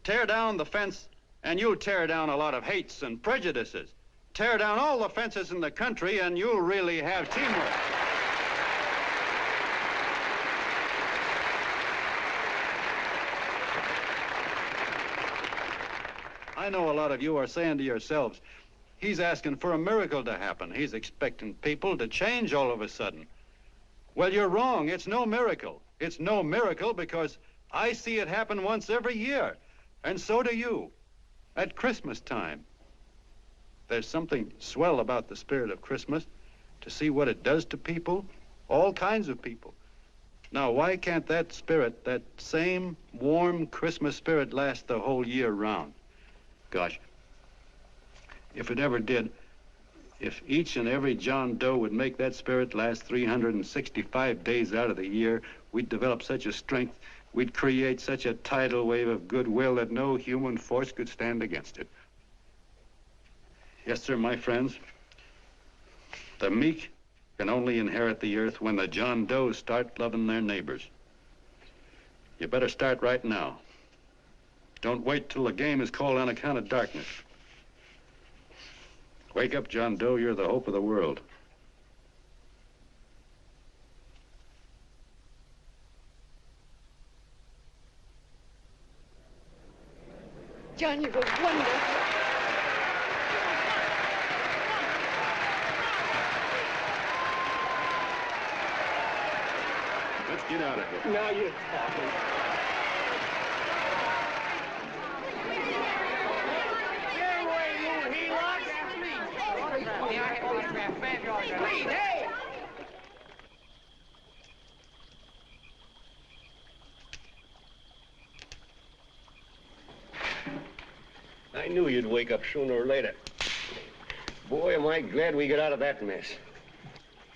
Tear down the fence, and you'll tear down a lot of hates and prejudices. Tear down all the fences in the country, and you'll really have teamwork. I know a lot of you are saying to yourselves, "He's asking for a miracle to happen. He's expecting people to change all of a sudden." Well, you're wrong. It's no miracle. It's no miracle because I see it happen once every year, and so do you, at Christmas time. There's something swell about the spirit of Christmas, to see what it does to people, all kinds of people. Now, why can't that spirit, that same warm Christmas spirit, last the whole year round? Gosh, if it ever did, if each and every John Doe would make that spirit last 365 days out of the year, we'd develop such a strength, we'd create such a tidal wave of goodwill that no human force could stand against it. Yes, sir, my friends. The meek can only inherit the earth when the John Does start loving their neighbors. You better start right now. Don't wait till the game is called on account of darkness. Wake up, John Doe. You're the hope of the world. John, you were wonderful. Let's get out of here. Now you're talking. Hey! I knew you'd wake up sooner or later. Boy, am I glad we got out of that mess.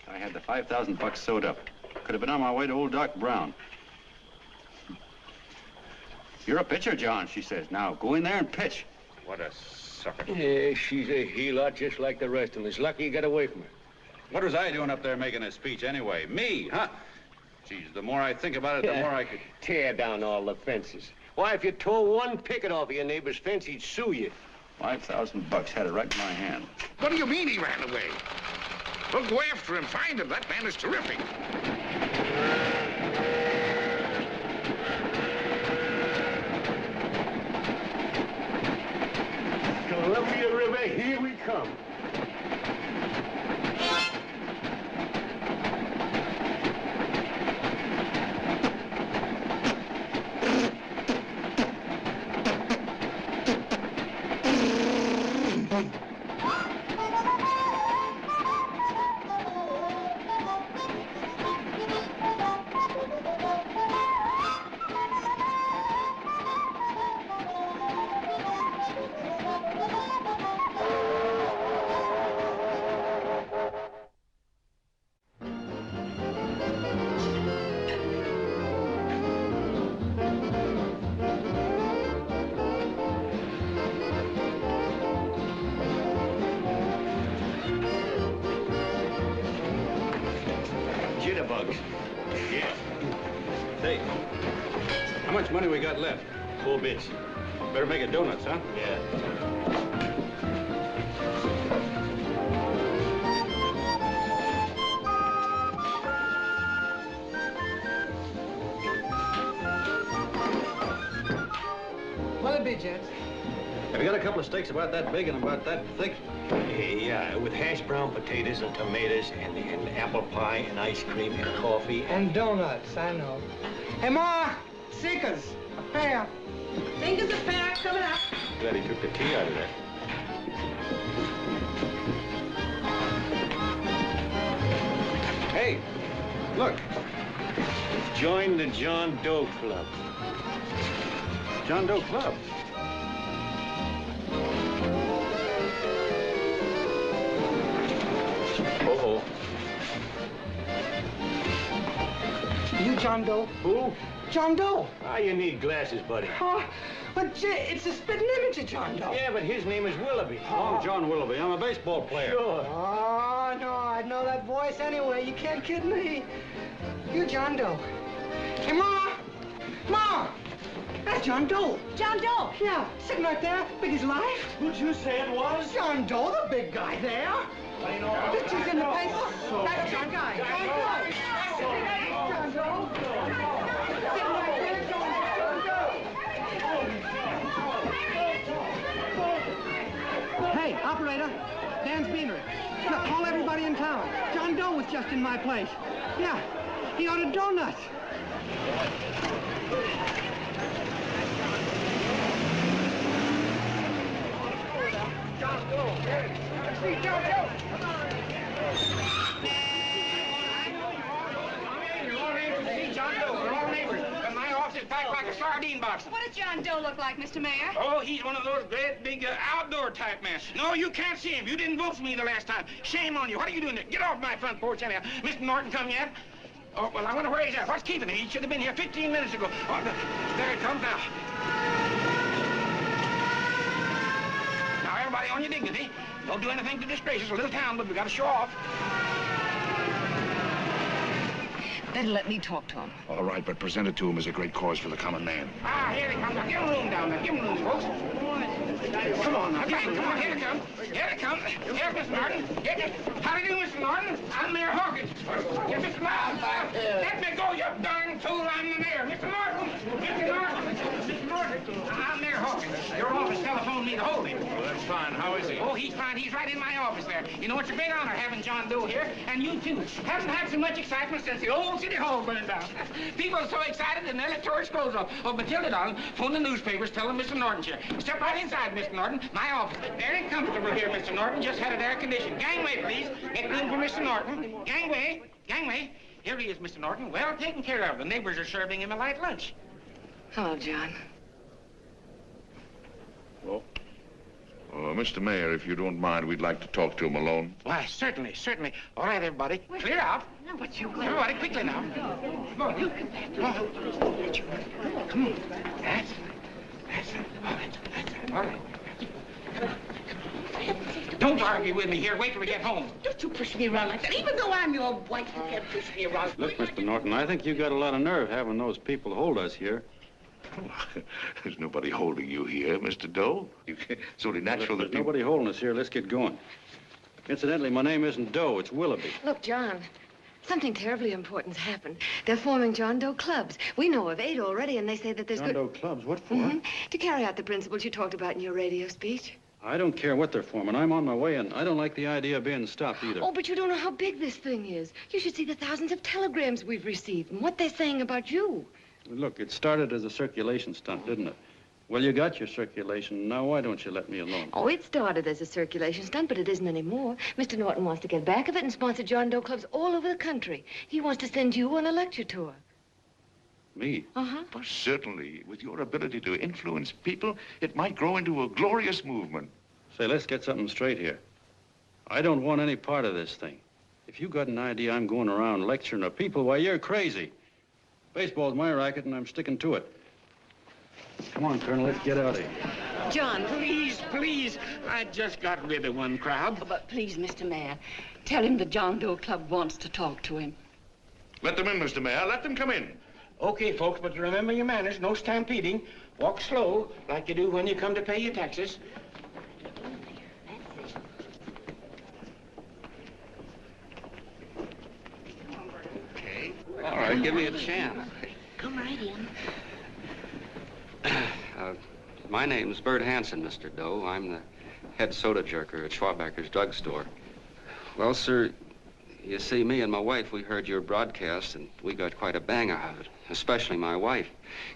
I had the $5,000 sewed up. Could have been on my way to old Doc Brown. You're a pitcher, John, she says. Now, go in there and pitch. What a sucker. Yeah, she's a heel-out just like the rest of them. It's lucky you got away from her. What was I doing up there making a speech anyway? Me, huh? Geez, the more I think about it, the more I could... Tear down all the fences. Why, if you tore one picket off of your neighbor's fence, he'd sue you. $5,000 had it right in my hand. What do you mean he ran away? Well, go after him, find him. That man is terrific. Columbia River, here we come. Jitterbugs. Yeah. Say, how much money we got left? 4 bits. Better make it donuts, huh? Yeah. What'll it be, gents? Have you got a couple of steaks about that big and about that thick? Yeah, with hash brown potatoes and tomatoes and apple pie and ice cream and coffee. And donuts, I know. Hey, Ma, Seekers, a pair. Fingers a pair, coming up. Glad he took the tea out of that. Hey, look. Join the John Doe Club. John Doe Club? Uh-oh. You John Doe? Who? John Doe. Ah, you need glasses, buddy. Oh, but gee, it's a spitting image of John Doe. Yeah, but his name is Willoughby. Oh, I'm John Willoughby. I'm a baseball player. Sure. Oh, no, I'd know that voice anyway. You can't kid me. You John Doe. Hey, Ma! Ma! That's John Doe. John Doe. Yeah, sitting right there, big as life. Who'd you say it was? John Doe, the big guy there. I know. Pictures in the paper. That's John Guy. John Doe. John Doe. Sitting right there, John Doe. Hey, operator. Dan's Beanery. Look, call everybody in town. John Doe was just in my place. Yeah, he ordered donuts. John Doe. See John Doe. John Doe, we're all neighbors. And my office is packed like a sardine box. What does John Doe look like, Mr. Mayor? Oh, he's one of those great big outdoor type men. No, you can't see him. You didn't vote for me the last time. Shame on you. What are you doing there? Get off my front porch anyhow. Mr. Norton come yet? Oh, well, I wonder where he's at. What's keeping him? He should have been here 15 minutes ago. Oh, there he comes now. Now, everybody on your dignity. Don't do anything to disgrace us. A little town, but we got to show off. Better let me talk to him. All right, but present it to him as a great cause for the common man. Ah, here he comes. Now, give him room down there. Give him room, folks. Come on now. Come on, here he comes. Here he comes. Here's Mr. Norton. How do you do, Mr. Norton? I'm Mayor Hawkins. Here's Mr. Norton. Let me go, you darn fool. I'm the mayor. Mr. Norton. Mr. Norton. Mr. Norton. I'm Mayor Hawkins. Your office telephoned me to hold him. Well, that's fine. How is he? Oh, he's fine. He's right in my office there. You know, it's a great honor having John Doe here, and you too. Haven't had so much excitement since the old City Hall burned down. People are so excited they nearly tore his clothes off. Oh, Matilda, darling, phone the newspapers, tell them Mr. Norton's here. Step right inside, Mr. Norton. My office. Very comfortable here, Mr. Norton. Just had it air conditioned. Gangway, please. Get room for Mr. Norton. Gangway. Gangway. Here he is, Mr. Norton. Well taken care of. The neighbors are serving him a light lunch. Hello, John. Well, Mr. Mayor, if you don't mind, we'd like to talk to him alone. Why, certainly, certainly. All right, everybody. Clear out. No, but you... Everybody, quickly now. Come on, you. Come on. Come on. That's All right. Don't argue with me here. Wait till we get home. Don't you push me around like that. Even though I'm your wife, you can't push me around. Look, Mr. Norton, I think you got a lot of nerve having those people hold us here. There's nobody holding you here, Mr. Doe. It's only natural There's that people... nobody holding us here. Let's get going. Incidentally, my name isn't Doe. It's Willoughby. Look, John, something terribly important's happened. They're forming John Doe clubs. We know of 8 already, and they say that there's John Doe clubs? What for? To carry out the principles you talked about in your radio speech. I don't care what they're forming. I'm on my way, and I don't like the idea of being stopped either. Oh, but you don't know how big this thing is. You should see the thousands of telegrams we've received and what they're saying about you. Look, it started as a circulation stunt, didn't it? Well, you got your circulation. Now, why don't you let me alone? Oh, it started as a circulation stunt, but it isn't anymore. Mr. Norton wants to get back of it and sponsor John Doe clubs all over the country. He wants to send you on a lecture tour. Me? Uh-huh. Well, certainly, with your ability to influence people, it might grow into a glorious movement. Say, let's get something straight here. I don't want any part of this thing. If you got an idea I'm going around lecturing the people, why, you're crazy. Baseball's my racket, and I'm sticking to it. Come on, Colonel, let's get out of here. John, please. I just got rid of one crowd. But please, Mr. Mayor, tell him the John Doe Club wants to talk to him. Let them in, Mr. Mayor. Let them come in. Okay, folks, but remember your manners. No stampeding. Walk slow, like you do when you come to pay your taxes. Okay. All right, give me a chance. Come right in. My name's Bert Hansen, Mr. Doe. I'm the head soda jerker at Schwabacker's drugstore. Well, sir, you see, me and my wife, we heard your broadcast, and we got quite a bang out of it, especially my wife.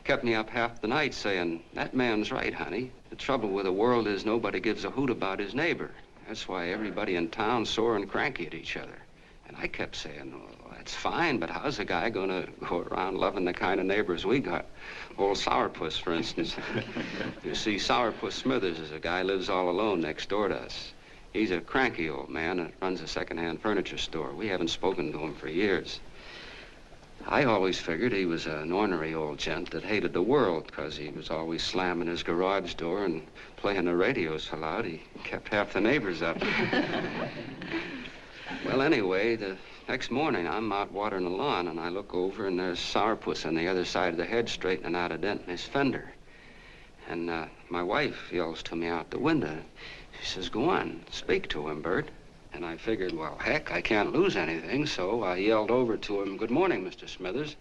Kept me up half the night saying, that man's right, honey. The trouble with the world is nobody gives a hoot about his neighbor. That's why everybody in town's sore and cranky at each other. And I kept saying, well, that's fine, but how's a guy going to go around loving the kind of neighbors we got? Old Sourpuss, for instance. You see, Sourpuss Smithers is a guy who lives all alone next door to us. He's a cranky old man and runs a second-hand furniture store. We haven't spoken to him for years. I always figured he was an ornery old gent that hated the world because he was always slamming his garage door and playing the radio so loud he kept half the neighbors up. Well, anyway, the next morning, I'm out watering the lawn, and I look over, and there's Sourpuss on the other side of the hedge straightening out a dent in his fender. And my wife yells to me out the window. She says, go on, speak to him, Bert. And I figured, well, heck, I can't lose anything, so I yelled over to him, good morning, Mr. Smithers.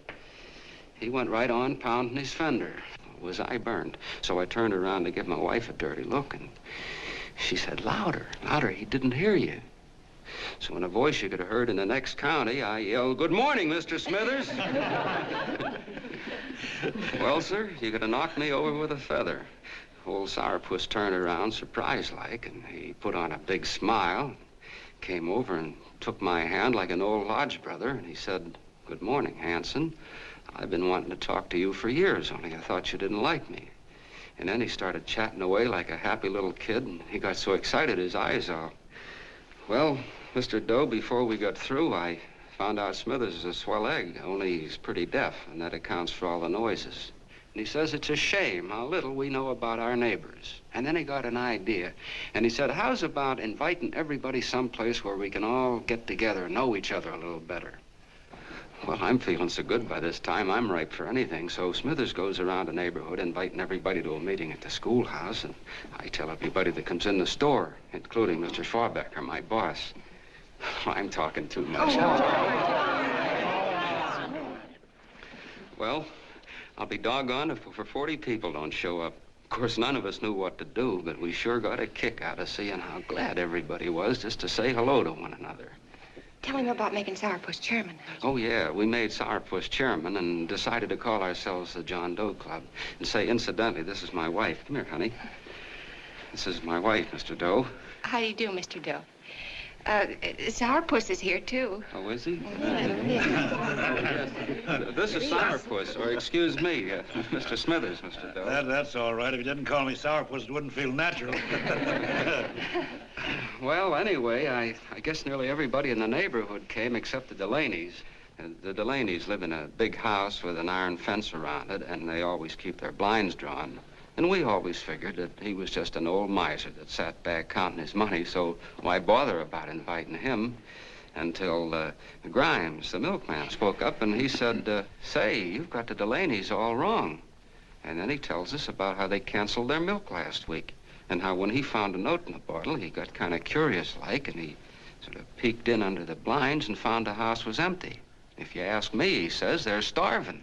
He went right on pounding his fender. Was I burned? So I turned around to give my wife a dirty look, and she said, louder, louder, he didn't hear you. So in a voice you could have heard in the next county, I yelled, good morning, Mr. Smithers. Well, sir, you could have knocked me over with a feather. Old Sourpuss turned around, surprised-like, and he put on a big smile, came over and took my hand like an old lodge brother, and he said, good morning, Hanson. I've been wanting to talk to you for years, only I thought you didn't like me. And then he started chatting away like a happy little kid, and he got so excited his eyes all... Well, Mr. Doe, before we got through, I found out Smithers is a swell egg, only he's pretty deaf, and that accounts for all the noises. And he says it's a shame how little we know about our neighbors. And then he got an idea, and he said, how's about inviting everybody someplace where we can all get together and know each other a little better? Well, I'm feeling so good by this time, I'm ripe for anything. So Smithers goes around the neighborhood inviting everybody to a meeting at the schoolhouse, and I tell everybody that comes in the store, including Mr. Schwabacker, my boss. I'm talking too much. Well, I'll be doggone if over 40 people don't show up. Of course, none of us knew what to do, but we sure got a kick out of seeing how glad everybody was just to say hello to one another. Tell him about making Sourpuss chairman. Oh, yeah, we made Sourpuss chairman and decided to call ourselves the John Doe Club. And say, incidentally, this is my wife. Come here, honey. This is my wife, Mr. Doe. How do you do, Mr. Doe? Sourpuss is here, too. Oh, is he? This is Sourpuss, or excuse me, Mr. Smithers, Mr. Doe. That's all right. If you didn't call me Sourpuss, it wouldn't feel natural. Well, anyway, I guess nearly everybody in the neighborhood came except the Delaney's. The Delaney's live in a big house with an iron fence around it, and they always keep their blinds drawn. And we always figured that he was just an old miser that sat back counting his money, so why bother about inviting him? Until Grimes, the milkman, spoke up and he said, say, you've got the Delaney's all wrong. And then he tells us about how they canceled their milk last week and how when he found a note in the bottle, he got kind of curious-like and he sort of peeked in under the blinds and found the house was empty. If you ask me, he says, they're starving.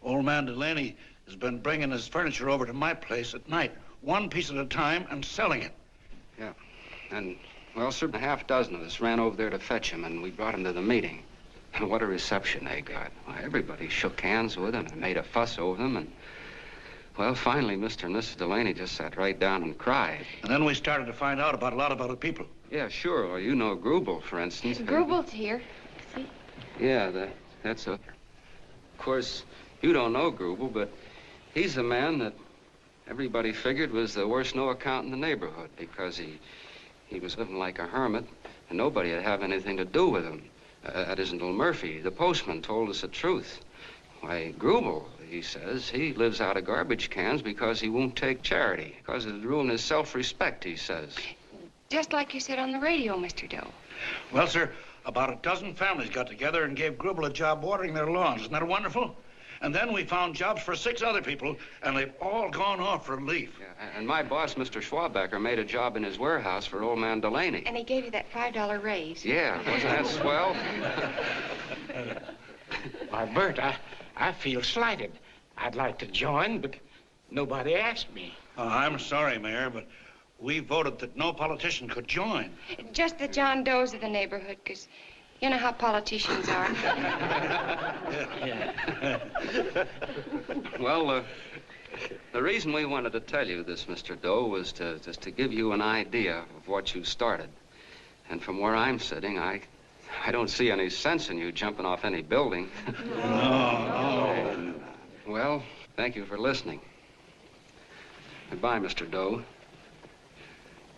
Old man Delaney has been bringing his furniture over to my place at night, one piece at a time, and selling it. Yeah. And, well, sir, a half dozen of us ran over there to fetch him, and we brought him to the meeting. And what a reception they got. Why, everybody shook hands with him and made a fuss over them, and, well, finally, Mr. and Mrs. Delaney just sat right down and cried. And then we started to find out about a lot of other people. Yeah, sure. Well, you know Grubel, for instance. Grubel's here. See? Yeah, that's a... Of course, you don't know Grubel, but he's the man that everybody figured was the worst no-account in the neighborhood because he was living like a hermit and nobody would have anything to do with him. That isn't until Murphy, the postman, told us the truth. Why, Grubel, he says, he lives out of garbage cans because he won't take charity, because it'd ruin his self-respect, he says. Just like you said on the radio, Mr. Doe. Well, sir, about a dozen families got together and gave Grubel a job watering their lawns. Isn't that wonderful? And then we found jobs for 6 other people, and they've all gone off from leave. Yeah, and my boss, Mr. Schwabecker, made a job in his warehouse for old man Delaney. And he gave you that $5 raise. Yeah, wasn't that swell? Why, Bert, I feel slighted. I'd like to join, but nobody asked me. I'm sorry, Mayor, but we voted that no politician could join. Just the John Does of the neighborhood, because you know how politicians are. Well, the reason we wanted to tell you this, Mr. Doe, was just to give you an idea of what you started. And from where I'm sitting, I don't see any sense in you jumping off any building. No. Well, thank you for listening. Goodbye, Mr. Doe.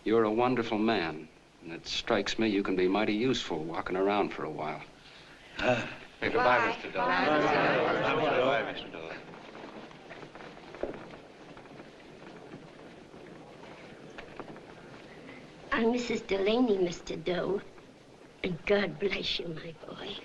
You're a wonderful man. And it strikes me you can be mighty useful walking around for a while. Goodbye, Mr. Doe. Goodbye, Mr. Doe. I'm Mrs. Delaney, Mr. Doe. And God bless you, my boy.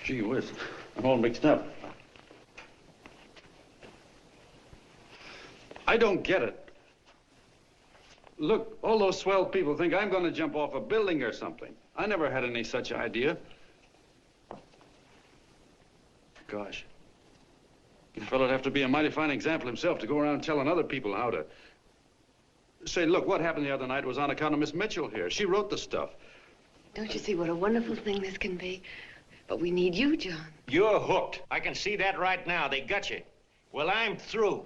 Gee whiz, I'm all mixed up. I don't get it. Look, all those swell people think I'm going to jump off a building or something. I never had any such idea. Gosh. The fellow'd have to be a mighty fine example himself to go around telling other people how to... Say, look, what happened the other night was on account of Miss Mitchell here. She wrote the stuff. Don't you see what a wonderful thing this can be? But we need you, John. You're hooked. I can see that right now. They got you. Well, I'm through.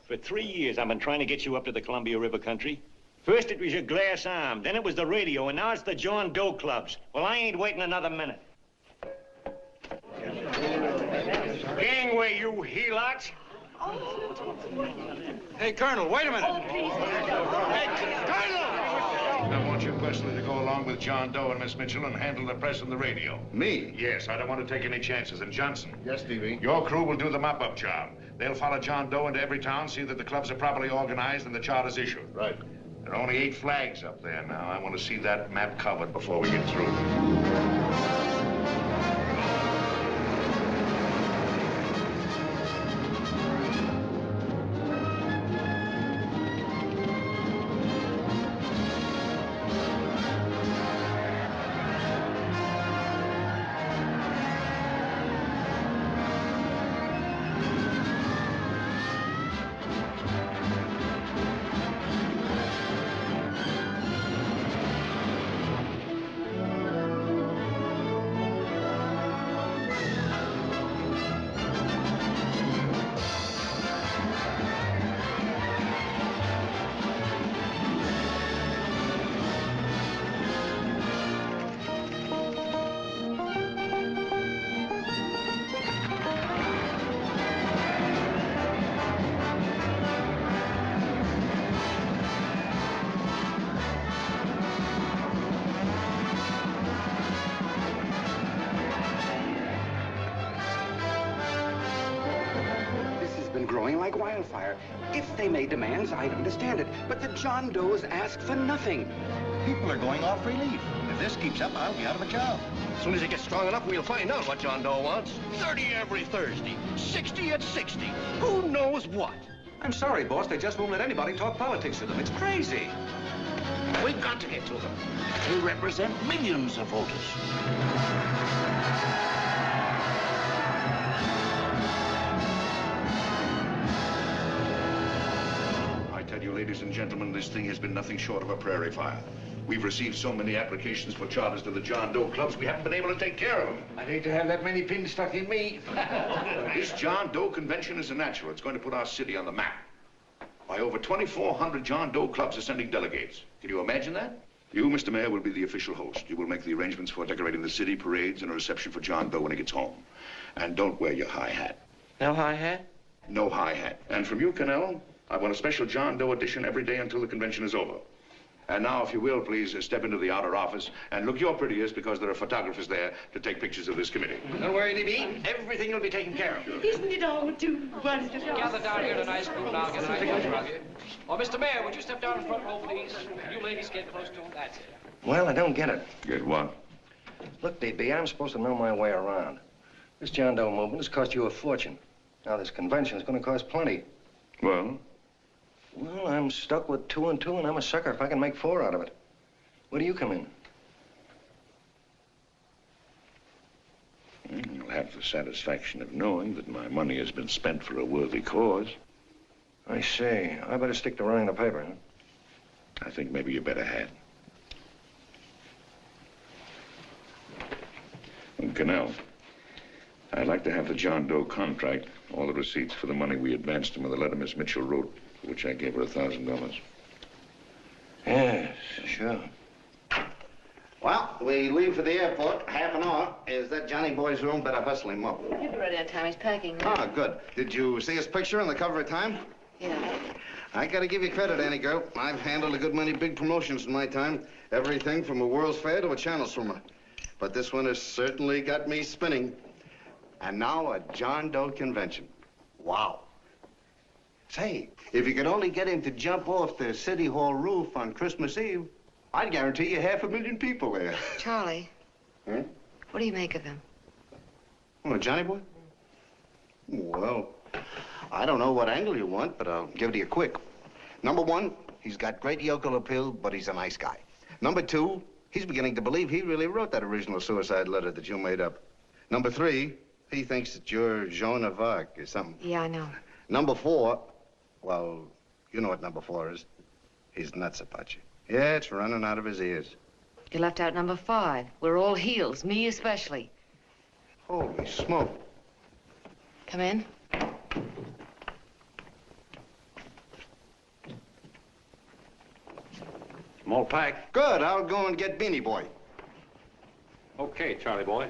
For 3 years, I've been trying to get you up to the Columbia River country. First, it was your glass arm. Then it was the radio. And now it's the John Doe clubs. Well, I ain't waiting another minute. Gangway, you helots. Hey, Colonel, wait a minute. Oh, please. Hey, Colonel! I want you personally to go along with John Doe and Miss Mitchell and handle the press and the radio. Me? Yes, I don't want to take any chances. And Johnson. Yes, Stevie? Your crew will do the mop-up job. They'll follow John Doe into every town, see that the clubs are properly organized and the charters issued. Right. There are only 8 flags up there now. I want to see that map covered before we get through. wildfire. If they made demands, I'd understand it. But the John Does ask for nothing. People are going off relief. If this keeps up, I'll be out of a job. As soon as it gets strong enough, we'll find out what John Doe wants. 30 every Thursday, 60 at 60. Who knows what? I'm sorry, boss. They just won't let anybody talk politics to them. It's crazy. We've got to get to them. They represent millions of voters. I tell you, ladies and gentlemen, this thing has been nothing short of a prairie fire. We've received so many applications for charters to the John Doe clubs, we haven't been able to take care of them. I'd hate to have that many pins stuck in me. This John Doe convention is a natural. It's going to put our city on the map. Why, over 2,400 John Doe clubs are sending delegates. Can you imagine that? You, Mr. Mayor, will be the official host. You will make the arrangements for decorating the city, parades, and a reception for John Doe when he gets home. And don't wear your high hat. No high hat? No high hat. And from you, Cannell, I want a special John Doe edition every day until the convention is over. And now, if you will, please step into the outer office and look your prettiest because there are photographers there to take pictures of this committee. Don't worry, D.B. Everything will be taken care of. Isn't it all too wonderful? Gather down here in a nice group. I'll get a nice picture of you. Oh, Mr. Mayor, would you step down in front row, please? You ladies get close to him. That's it. Well, I don't get it. Get what? Look, D.B., I'm supposed to know my way around. This John Doe movement has cost you a fortune. Now, this convention is going to cost plenty. Well? Well, I'm stuck with 2 and 2, and I'm a sucker if I can make 4 out of it. Where do you come in? You'll have the satisfaction of knowing that my money has been spent for a worthy cause. I see. I better stick to running the paper, huh? I think maybe you better had. And Cannell, I'd like to have the John Doe contract, all the receipts for the money we advanced him with the letter Miss Mitchell wrote, for which I gave her $1,000. Yes, sure. Well, we leave for the airport, half an hour. Is that Johnny boy's room? Better hustle him up. He'll be ready on time. He's packing. Ah, good. Did you see his picture on the cover of Time? Yeah. I gotta give you credit, Annie girl. I've handled a good many big promotions in my time. Everything from a World's Fair to a channel swimmer. But this one has certainly got me spinning. And now a John Doe convention. Wow. Say, if you could only get him to jump off the City Hall roof on Christmas Eve, I'd guarantee you 500,000 people there. Charlie. Hmm? What do you make of him? Oh, Johnny boy? Well, I don't know what angle you want, but I'll give it to you quick. Number 1, he's got great yokel appeal, but he's a nice guy. Number 2, he's beginning to believe he really wrote that original suicide letter that you made up. Number 3, he thinks that you're Joan of Arc or something. Yeah, I know. Number 4, well, you know what number 4 is. He's nuts about you. Yeah, it's running out of his ears. You left out number 5. We're all heels, me especially. Holy smoke. Come in. Small pack. Good, I'll go and get Beanie Boy. Okay, Charlie boy.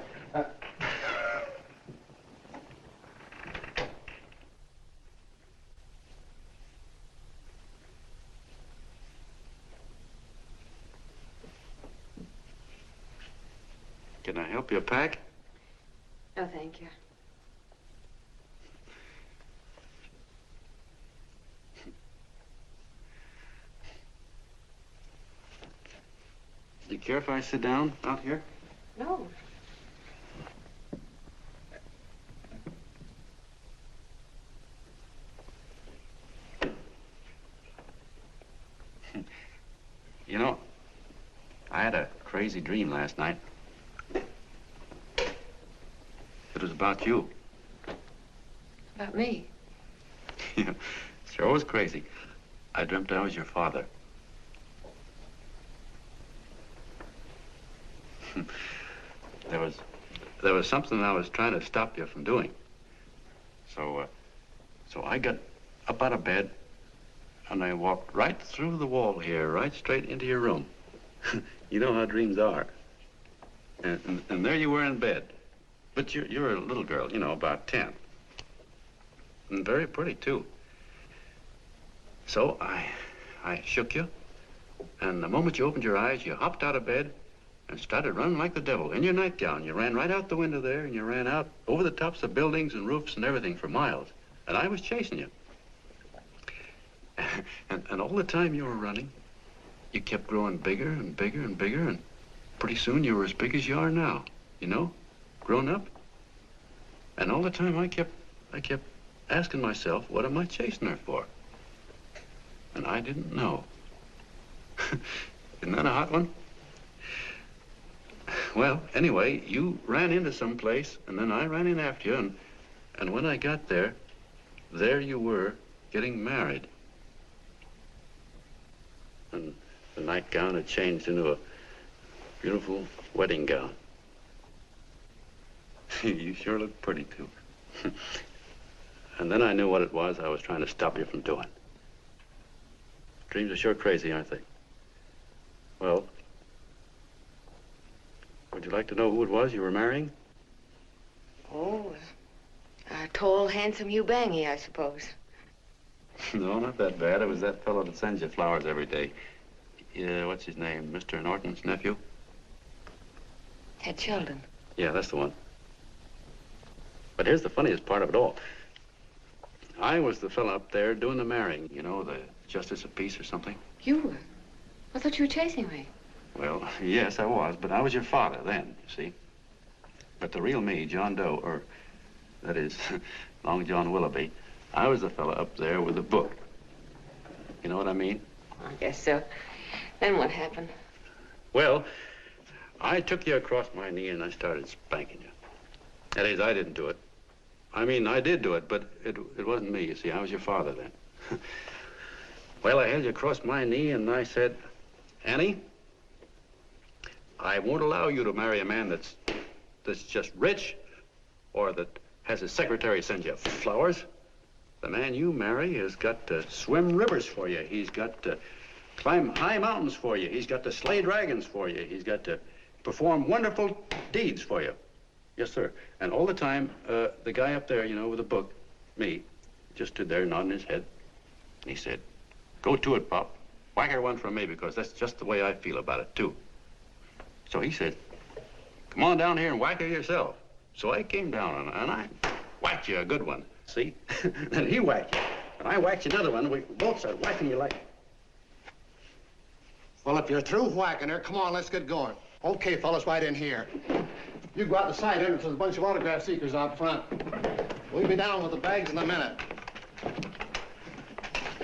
Can I help you pack? No, thank you. Do you care if I sit down out here? No. You know, I had a crazy dream last night. It was about you. About me? Yeah, sure was crazy. I dreamt I was your father. There was something I was trying to stop you from doing. So I got up out of bed and I walked right through the wall here, right straight into your room. You know how dreams are. And there you were in bed. But you're a little girl, you know, about 10. And very pretty, too. So I shook you, and the moment you opened your eyes, you hopped out of bed and started running like the devil in your nightgown. You ran right out the window there, and you ran out over the tops of buildings and roofs and everything for miles. And I was chasing you. And all the time you were running, you kept growing bigger and bigger and bigger, and pretty soon you were as big as you are now, you know, grown up. And all the time I kept asking myself, what am I chasing her for? And I didn't know. Isn't that a hot one? Well, anyway, you ran into some place, and then I ran in after you, and when I got there, there you were, getting married. And the nightgown had changed into a beautiful wedding gown. You sure look pretty, too. And then I knew what it was I was trying to stop you from doing. Dreams are sure crazy, aren't they? Well, would you like to know who it was you were marrying? Oh, a tall, handsome Ubangi, I suppose. No, not that bad. It was that fellow that sends you flowers every day. What's his name? Mr. Norton's nephew? Ted Sheldon. Yeah, that's the one. But here's the funniest part of it all. I was the fellow up there doing the marrying, you know, the justice of peace or something. You were? I thought you were chasing me. Well, yes, I was, but I was your father then, you see. But the real me, John Doe, or that is, Long John Willoughby, I was the fellow up there with the book. You know what I mean? I guess so. Then what happened? Well, I took you across my knee and I started spanking you. That is, I didn't do it. I mean, I did do it, but it wasn't me, you see. I was your father then. Well, I held you across my knee and I said, Annie, I won't allow you to marry a man that's just rich or that has his secretary send you flowers. The man you marry has got to swim rivers for you. He's got to climb high mountains for you. He's got to slay dragons for you. He's got to perform wonderful deeds for you. Yes, sir. And all the time, the guy up there, you know, with the book, me, just stood there nodding his head. And he said, go to it, Pop. Whack her one from me, because that's just the way I feel about it, too. So he said, come on down here and whack her yourself. So I came down and I whacked you a good one, see? Then he whacked you, and I whacked you another one. We both started whacking you like... Well, if you're through whacking her, come on, let's get going. Okay, fellas, right in here. You go out the side entrance, there's a bunch of autograph seekers out front. We'll be down with the bags in a minute.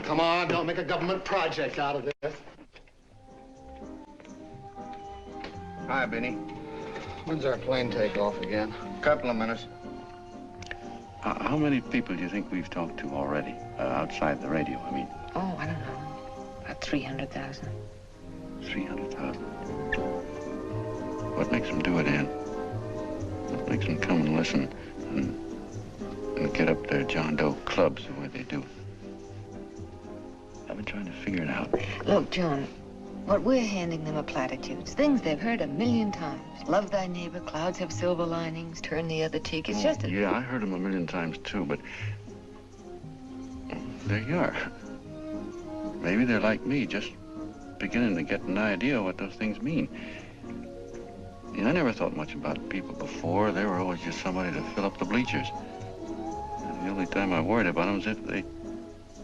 Come on, don't make a government project out of this. Hi, Benny. When's our plane take off again? Couple of minutes. How many people do you think we've talked to already, outside the radio, I mean? Oh, I don't know. About 300,000. 300,000. What makes them do it, Ann? What makes them come and listen and get up their John Doe clubs the way they do? I've been trying to figure it out. Look, John, what we're handing them are platitudes. Things they've heard 1,000,000 times. Love thy neighbor, clouds have silver linings, turn the other cheek. It's just a... Yeah, I heard them 1,000,000 times, too, but there you are. Maybe they're like me, just beginning to get an idea what those things mean. I never thought much about people before. They were always just somebody to fill up the bleachers. And the only time I worried about them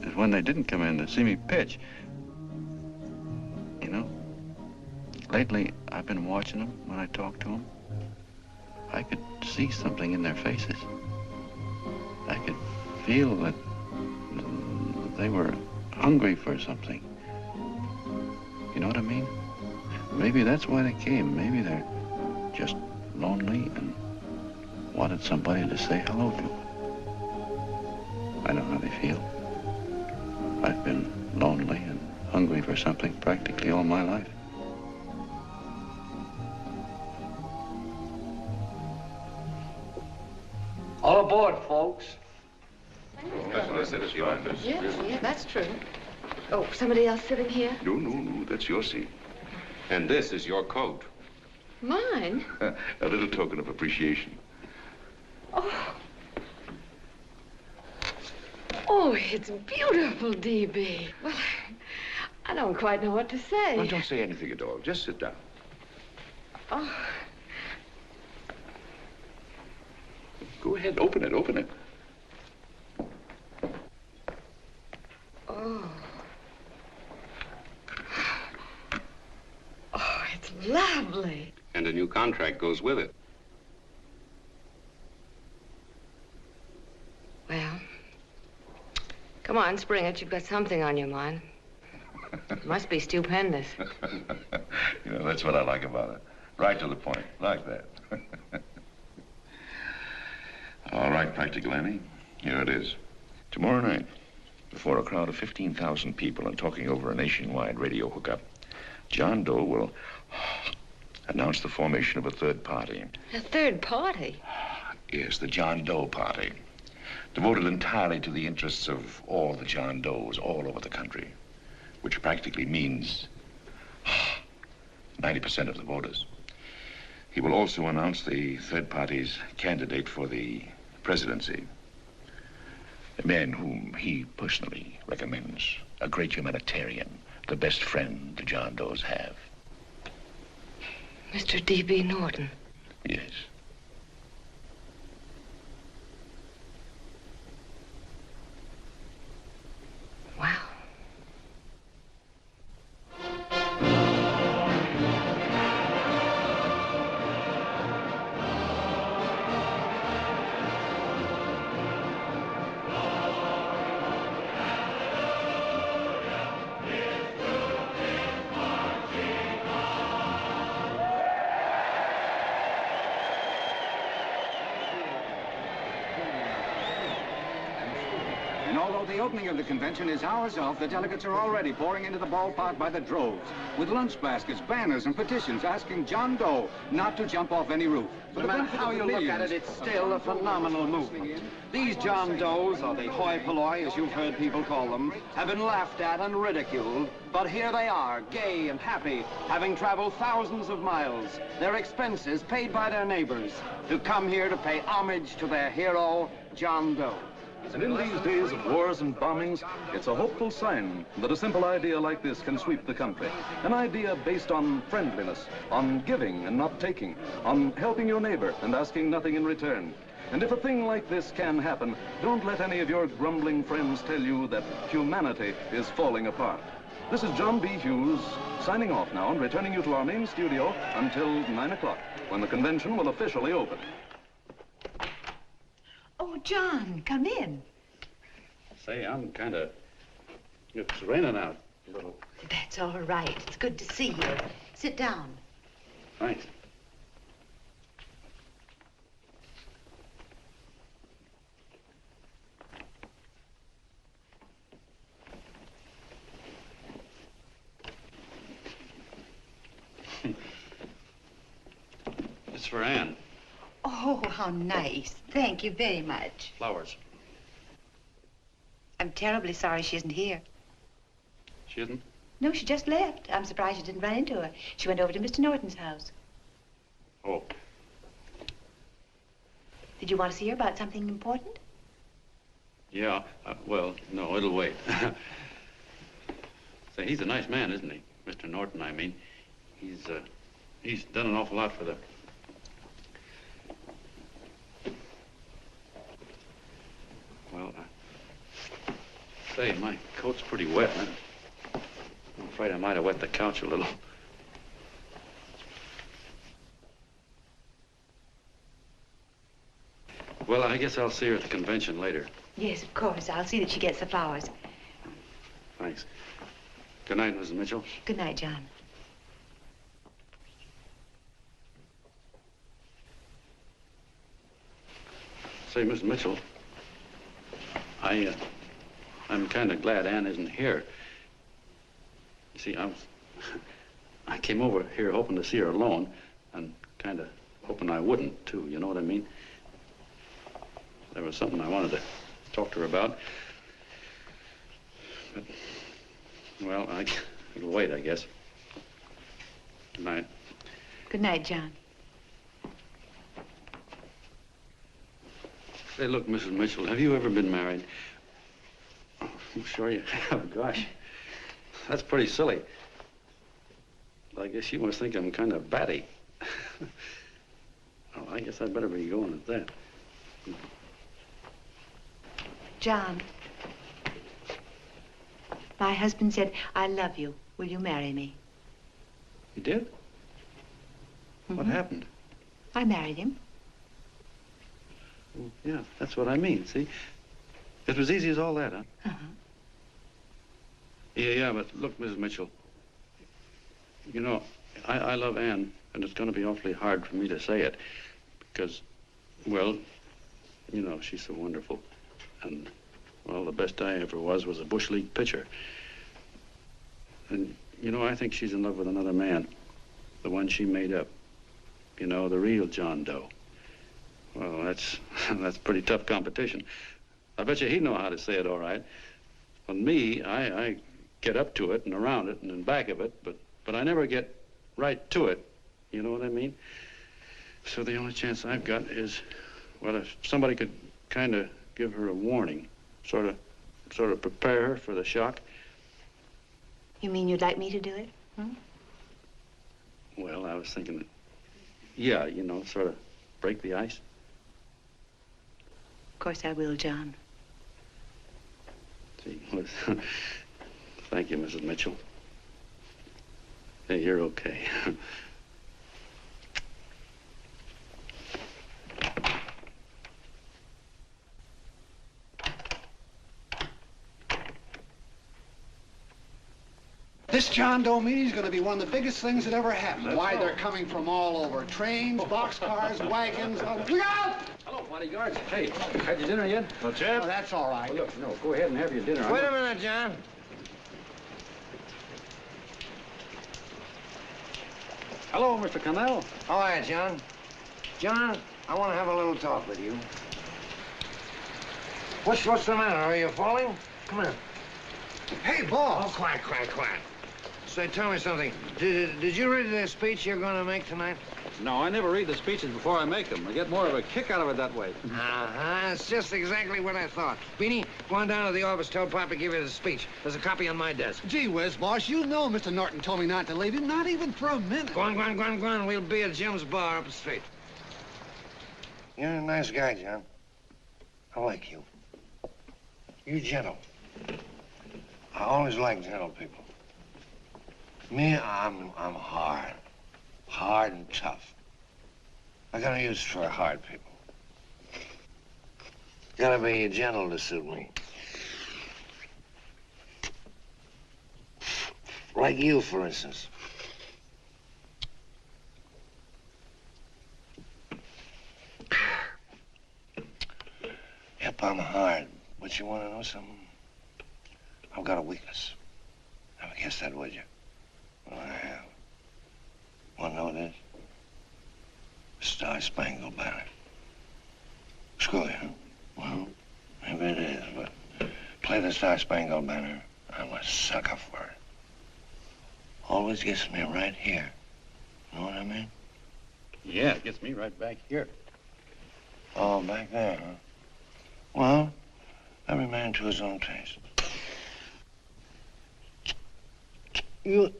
is when they didn't come in to see me pitch. You know, lately I've been watching them when I talk to them. I could see something in their faces. I could feel that they were hungry for something. You know what I mean? Maybe that's why they came. Maybe they're just lonely and wanted somebody to say hello to. I know how they feel. I've been lonely and hungry for something practically all my life. All aboard, folks. Yeah, that's true. Oh, somebody else sitting here? No, that's your seat. And this is your coat. Mine? A little token of appreciation. Oh. Oh, it's beautiful, D.B. Well, I don't quite know what to say. Well, don't say anything at all. Just sit down. Oh. Go ahead, open it. Oh. lovely. And a new contract goes with it. Well, come on, spring it. You've got something on your mind. It must be stupendous. You know, that's what I like about it. Right to the point, like that. All right, Practical Annie, here it is. Tomorrow night, before a crowd of 15,000 people and talking over a nationwide radio hookup, John Doe will announce the formation of a third party. A third party? Yes, the John Doe Party. Devoted entirely to the interests of all the John Does all over the country, which practically means 90% of the voters. He will also announce the third party's candidate for the presidency. A man whom he personally recommends, a great humanitarian, the best friend the John Does have. Mr. D.B. Norton. Yes. Wow. And although the opening of the convention is hours off, the delegates are already pouring into the ballpark by the droves, with lunch baskets, banners, and petitions asking John Doe not to jump off any roof. No matter how you look at it, it's still a phenomenal movement. These John Does, or the hoi polloi, as you've heard people call them, have been laughed at and ridiculed, but here they are, gay and happy, having traveled thousands of miles, their expenses paid by their neighbors, to come here to pay homage to their hero, John Doe. And in these days of wars and bombings, it's a hopeful sign that a simple idea like this can sweep the country. An idea based on friendliness, on giving and not taking, on helping your neighbor and asking nothing in return. And if a thing like this can happen, don't let any of your grumbling friends tell you that humanity is falling apart. This is John B. Hughes signing off now and returning you to our main studio until 9 o'clock, when the convention will officially open. Oh, John, come in. Say, I'm kind of... It's raining out a little. That's all right. It's good to see you. Sit down. Thanks. It's for Anne. Oh, how nice. Thank you very much. Flowers. I'm terribly sorry she isn't here. She isn't? No, she just left. I'm surprised you didn't run into her. She went over to Mr. Norton's house. Oh. Did you want to see her about something important? Yeah, well, no, it'll wait. Say, he's a nice man, isn't he? Mr. Norton, I mean. He's done an awful lot for the... Well, say, my coat's pretty wet. I'm afraid I might have wet the couch a little. Well, I guess I'll see her at the convention later. Yes, of course. I'll see that she gets the flowers. Thanks. Good night, Mrs. Mitchell. Good night, John. Say, Mrs. Mitchell, I'm kind of glad Anne isn't here. You see, I came over here hoping to see her alone, and kind of hoping I wouldn't, too, you know what I mean? There was something I wanted to talk to her about. But, well, it'll wait, I guess. Good night. Good night, John. Say, look, Mrs. Mitchell, have you ever been married? Oh, I'm sure you have. Gosh, that's pretty silly. I guess you must think I'm kind of batty. Well, I guess I'd better be going at that. John, my husband said, I love you. Will you marry me? You did? What happened? I married him. Well, yeah, that's what I mean, see? It was easy as all that, huh? Uh-huh. Yeah, but look, Mrs. Mitchell, you know, I love Anne, and it's going to be awfully hard for me to say it because, well, you know, she's so wonderful. And, well, the best I ever was a Bush League pitcher. And, you know, I think she's in love with another man, the one she made up. You know, the real John Doe. Well, that's pretty tough competition. I bet you he'd know how to say it all right. On me, I get up to it and around it and in back of it, but I never get right to it. You know what I mean? So the only chance I've got is, well, if somebody could kind of give her a warning, sort of prepare her for the shock. You mean you'd like me to do it? Hmm? Well, I was thinking that, yeah, you know, sort of break the ice. Of course I will, John. See, listen, thank you, Mrs. Mitchell. Hey, you're okay. This John Doe meeting is going to be one of the biggest things that ever happened. Why, they're coming from all over. Trains, boxcars, wagons. Look out! Hello, bodyguards. Hey, had your dinner yet? What's that? Oh, that's all right. Well, look, no, go ahead and have your dinner. Wait a minute, John. Hello, Mr. Connell. How are you, John? John, I want to have a little talk with you. What's the matter? Are you falling? Come here. Hey, boss. Oh, quiet. Say, tell me something. Did you read the speech you're going to make tonight? No, I never read the speeches before I make them. I get more of a kick out of it that way. Uh-huh. It's just exactly what I thought. Beanie, go on down to the office, tell Pop to give you the speech. There's a copy on my desk. Gee whiz, boss, you know Mr. Norton told me not to leave him, not even for a minute. Go on. We'll be at Jim's bar up the street. You're a nice guy, John. I like you. You're gentle. I always like gentle people. Me, I'm hard. Hard and tough. I got a use for hard people. Gotta be gentle to suit me. Like you, for instance. Yep, I'm hard. But you want to know something? I've got a weakness. Never guess that, would you? Well, I have. Want to know what it is? Star-Spangled Banner. Screw you, huh? Well, maybe it is, but play the Star-Spangled Banner. I'm a sucker for it. Always gets me right here. Know what I mean? Yeah, it gets me right back here. Oh, back there, huh? Well, every man to his own taste. You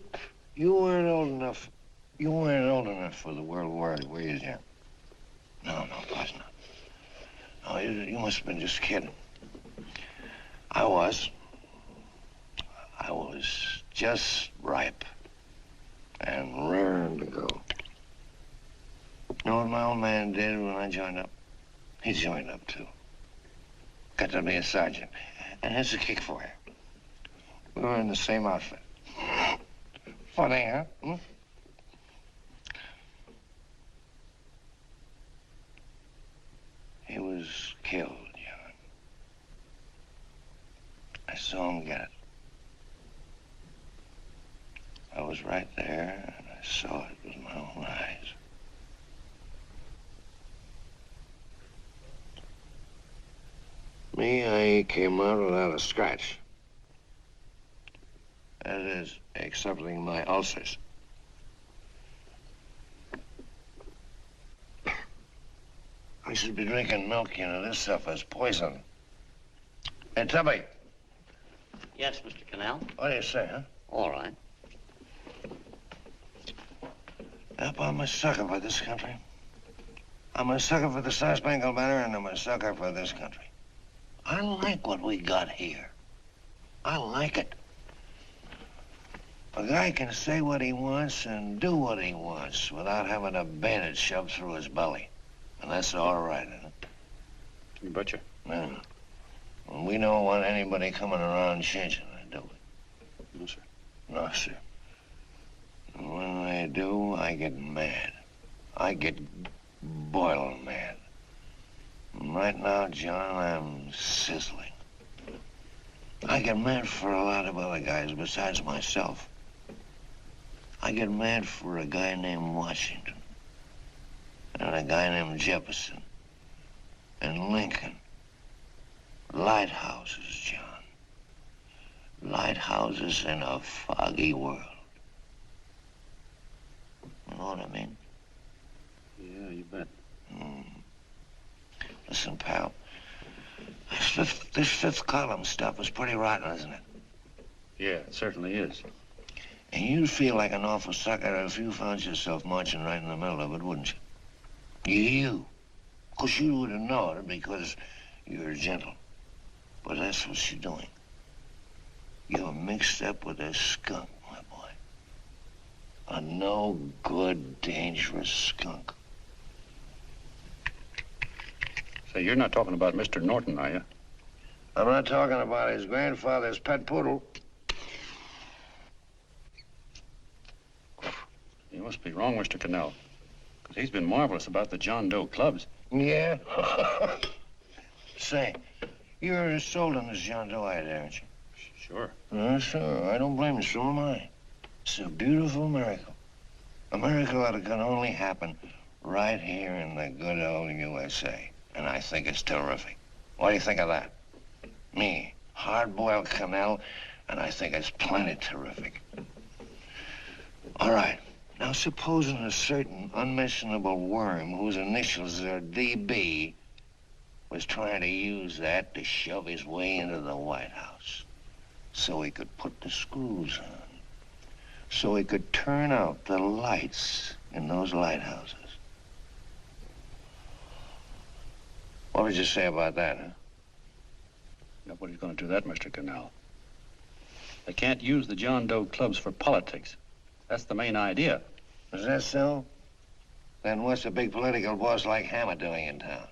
weren't old enough. You weren't old enough for the World War, were you, Jim? No, of course not. Oh, you must have been just kidding. I was just ripe and raring to go. You know what my old man did when I joined up? He joined up, too. Got to be a sergeant. And here's a kick for you. We were in the same outfit. Funny, huh? Hmm? He was killed, John. I saw him get it. I was right there, and I saw it with my own eyes. Me, I came out without a scratch. That is, excepting my ulcers. I should be drinking milk, you know. This stuff is poison. Hey, Tubby. Yes, Mr. Connell? What do you say, huh? All right. Yep, I'm a sucker for this country. I'm a sucker for the Star-Spangled Banner, and I'm a sucker for this country. I like what we got here. I like it. A guy can say what he wants and do what he wants without having a bayonet shoved through his belly. And that's all right, huh? You betcha. Yeah. Well, we don't want anybody coming around changing that, do we? No, sir. No, sir. And when they do, I get mad. I get boiling mad. And right now, John, I'm sizzling. I get mad for a lot of other guys besides myself. I get mad for a guy named Washington, and a guy named Jefferson, and Lincoln. Lighthouses, John. Lighthouses in a foggy world. You know what I mean? Yeah, you bet. Listen, pal, this fifth column stuff is pretty rotten, isn't it? Yeah, it certainly is. And you'd feel like an awful sucker if you found yourself marching right in the middle of it, wouldn't you? You. Of course, you wouldn't know it because you're gentle. But that's what you're doing. You're mixed up with a skunk, my boy. A no-good, dangerous skunk. Say, you're not talking about Mr. Norton, are you? I'm not talking about his grandfather's pet poodle. You must be wrong, Mr. Cannell. Because he's been marvelous about the John Doe clubs. Yeah? Say, you're sold on this John Doe idea, aren't you? Sure. Sure. I don't blame you. So am I. It's a beautiful miracle. A miracle that can only happen right here in the good old USA. And I think it's terrific. What do you think of that? Me, hard-boiled Cannell, and I think it's plenty terrific. All right. Now, supposing a certain unmentionable worm whose initials are DB was trying to use that to shove his way into the White House so he could put the screws on, so he could turn out the lights in those lighthouses. What would you say about that, huh? Nobody's going to do that, Mr. Cannell. They can't use the John Doe clubs for politics. That's the main idea. Is that so? Then what's a big political boss like Hammett doing in town?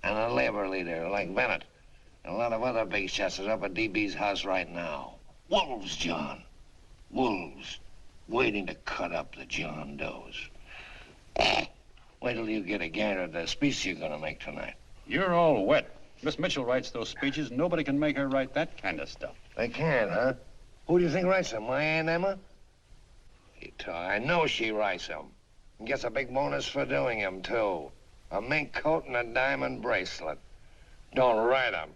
And a labor leader like Bennett? And a lot of other big shots are up at DB's house right now. Wolves, John. Wolves. Waiting to cut up the John Does. Wait till you get a gander at the speech you're going to make tonight. You're all wet. Miss Mitchell writes those speeches. Nobody can make her write that kind of stuff. They can't, huh? Who do you think writes them? My Aunt Emma? I know she writes them. And gets a big bonus for doing them, too. A mink coat and a diamond bracelet. Don't write them.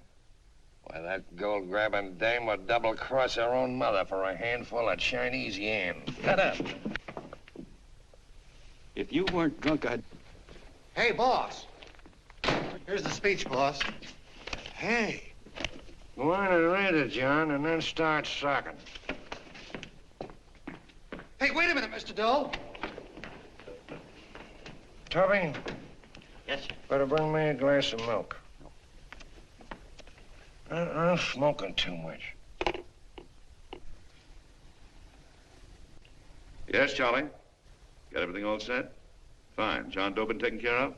Why, that gold-grabbing dame would double-cross her own mother for a handful of Chinese yen. Shut up. If you weren't drunk, I'd... Hey, boss. Here's the speech, boss. Hey. Go on and read it, John, and then start sucking. Hey, wait a minute, Mr. Doe. Tubby? Yes, sir. Better bring me a glass of milk. I'm smoking too much. Yes, Charlie? Got everything all set? Fine. John Doe been taken care of?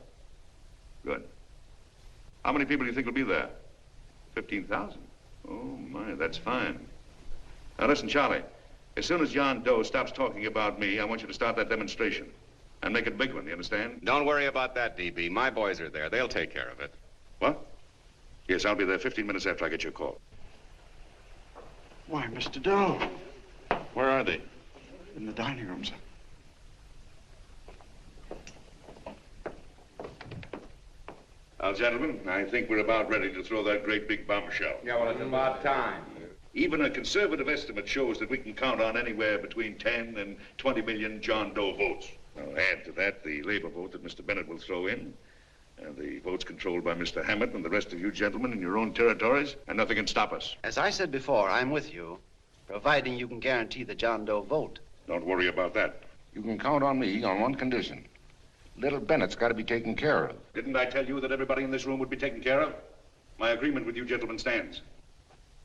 Good. How many people do you think will be there? 15,000? Oh, my, that's fine. Now, listen, Charlie. As soon as John Doe stops talking about me, I want you to start that demonstration. And make it a big one, you understand? Don't worry about that, DB. My boys are there. They'll take care of it. What? Yes, I'll be there 15 minutes after I get your call. Why, Mr. Doe. Where are they? In the dining room, sir. Now, gentlemen, I think we're about ready to throw that great big bombshell. Yeah, well, it's about time. Even a conservative estimate shows that we can count on anywhere between 10 and 20 million John Doe votes. Now, add to that the labor vote that Mr. Bennett will throw in, and the votes controlled by Mr. Hammett and the rest of you gentlemen in your own territories, and nothing can stop us. As I said before, I'm with you, providing you can guarantee the John Doe vote. Don't worry about that. You can count on me on one condition. Little Bennett's got to be taken care of. Didn't I tell you that everybody in this room would be taken care of? My agreement with you gentlemen stands.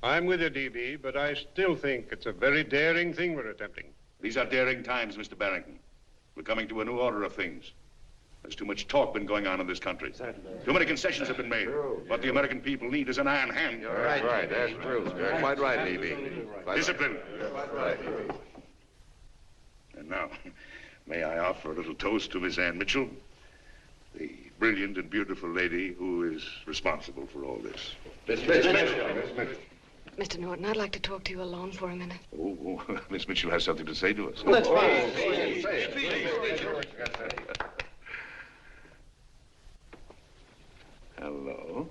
I'm with you, D.B., but I still think it's a very daring thing we're attempting. These are daring times, Mr. Barrington. We're coming to a new order of things. There's too much talk been going on in this country. Too many concessions have been made. What the American people need is an iron hand. You're right. That's true. You're quite right, D.B. Discipline. And now, may I offer a little toast to Miss Ann Mitchell, the brilliant and beautiful lady who is responsible for all this. Mr. Norton, I'd like to talk to you alone for a minute. Oh, Miss Mitchell has something to say to us. That's fine. Hello.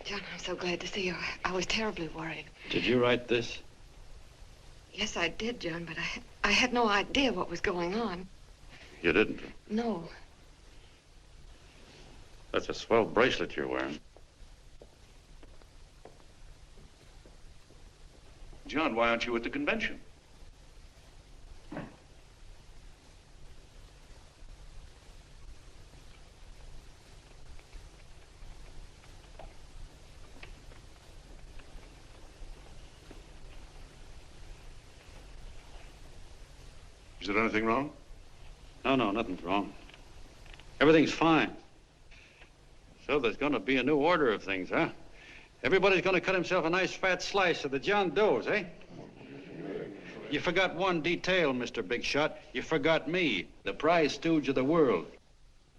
John, I'm so glad to see you. I was terribly worried. Did you write this? Yes, I did, John, but I had no idea what was going on. You didn't? No. That's a swell bracelet you're wearing. John, why aren't you at the convention? Is there anything wrong? No, nothing's wrong. Everything's fine. So there's going to be a new order of things, huh? Everybody's going to cut himself a nice fat slice of the John Does, eh? You forgot one detail, Mr. Big Shot. You forgot me, the prize stooge of the world.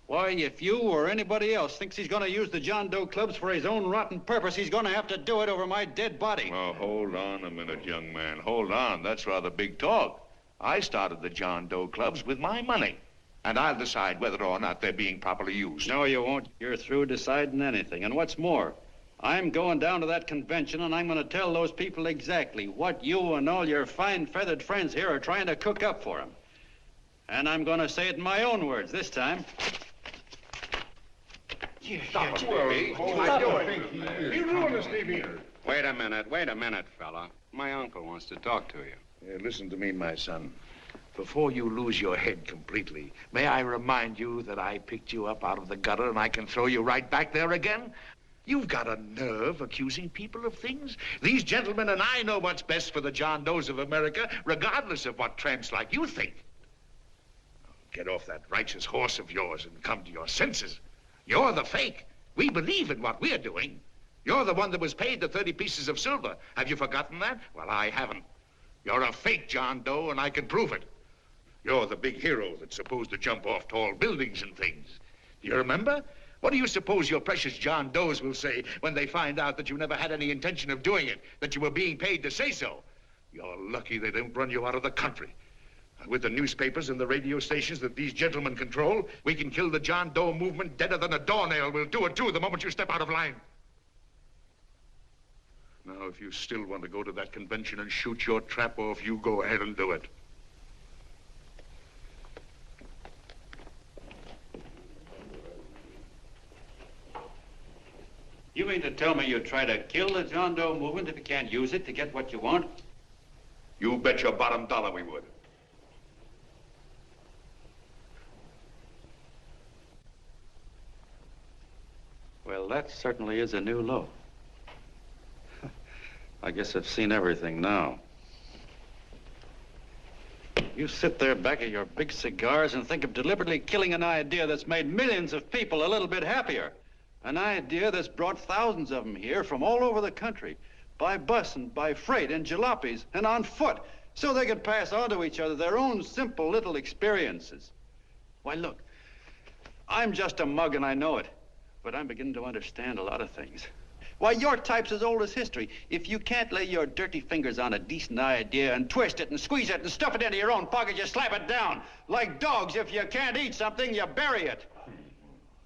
Why, if you or anybody else thinks he's going to use the John Doe clubs for his own rotten purpose, he's going to have to do it over my dead body. Oh, hold on a minute, young man. Hold on. That's rather big talk. I started the John Doe clubs with my money. And I'll decide whether or not they're being properly used. No, you won't. You're through deciding anything. And what's more, I'm going down to that convention and I'm going to tell those people exactly what you and all your fine feathered friends here are trying to cook up for them. And I'm going to say it in my own words this time. Stop it. Stop it. You ruined us, D.B. Wait a minute, fella. My uncle wants to talk to you. Listen to me, my son. Before you lose your head completely, may I remind you that I picked you up out of the gutter and I can throw you right back there again? You've got a nerve accusing people of things. These gentlemen and I know what's best for the John Does of America, regardless of what tramps like you think. Get off that righteous horse of yours and come to your senses. You're the fake. We believe in what we're doing. You're the one that was paid the 30 pieces of silver. Have you forgotten that? Well, I haven't. You're a fake John Doe, and I can prove it. You're the big hero that's supposed to jump off tall buildings and things. Do you remember? What do you suppose your precious John Does will say when they find out that you never had any intention of doing it, that you were being paid to say so? You're lucky they don't run you out of the country. With the newspapers and the radio stations that these gentlemen control, we can kill the John Doe movement deader than a doornail. We'll do it, too, the moment you step out of line. Now, if you still want to go to that convention and shoot your trap off, you go ahead and do it. You mean to tell me you try to kill the John Doe movement if you can't use it to get what you want? You bet your bottom dollar we would. Well, that certainly is a new low. I guess I've seen everything now. You sit there back of your big cigars and think of deliberately killing an idea that's made millions of people a little bit happier. An idea that's brought thousands of them here from all over the country, by bus and by freight and jalopies and on foot, so they could pass on to each other their own simple little experiences. Why, look, I'm just a mug and I know it, but I'm beginning to understand a lot of things. Why, your type's as old as history. If you can't lay your dirty fingers on a decent idea and twist it and squeeze it and stuff it into your own pocket, you slap it down. Like dogs, if you can't eat something, you bury it.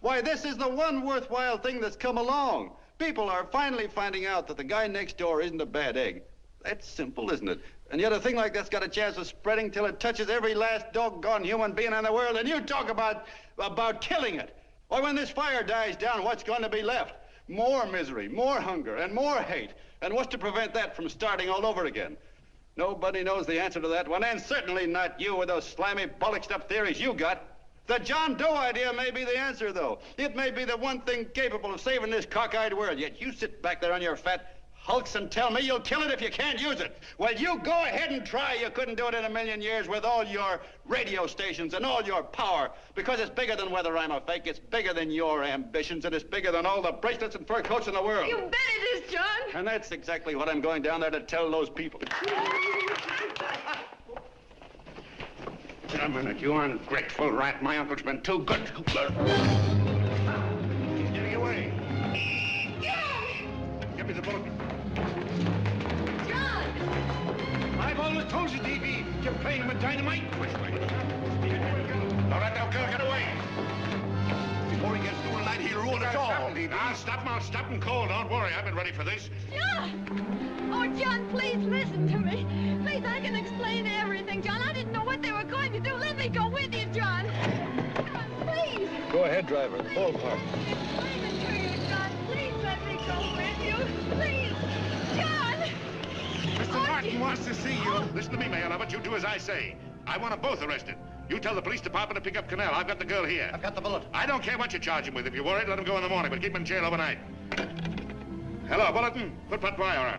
Why, this is the one worthwhile thing that's come along. People are finally finding out that the guy next door isn't a bad egg. That's simple, isn't it? And yet a thing like that's got a chance of spreading till it touches every last doggone human being in the world, and you talk about killing it. Why, when this fire dies down, what's going to be left? More misery, more hunger, and more hate. And what's to prevent that from starting all over again? Nobody knows the answer to that one, and certainly not you with those slimy, bollocksed-up theories you got. The John Doe idea may be the answer, though. It may be the one thing capable of saving this cockeyed world. Yet you sit back there on your fat hulks and tell me you'll kill it if you can't use it. Well, you go ahead and try. You couldn't do it in a million years with all your radio stations and all your power. Because it's bigger than whether I'm a fake. It's bigger than your ambitions, and it's bigger than all the bracelets and fur coats in the world. You bet it is, John. And that's exactly what I'm going down there to tell those people. A minute, you ungrateful rat. My uncle's been too good. He's getting away. Give me the bullet. John! I've always told you, D.B., you're playing with dynamite. Which way? All right, now, girl, get away. Before he gets through tonight, he'll ruin us all. I'll stop him cold. Don't worry, I've been ready for this. John! Oh, John, please listen to me. Please, I can explain everything, John. I didn't know what they were going to do. Let me go with you, John. John, please. Go ahead, driver. Pull apart. Explain it to you, John. Please let me go with you. Please. John! Mr. Martin wants to see you. Listen to me, Mayor Lovett. You do as I say. I want them both arrested. You tell the police department to pick up Cannell. I've got the girl here. I've got the bullet. I don't care what you charge him with. If you're worried, let him go in the morning, but keep him in jail overnight. Hello, Bulletin. Put that wire on.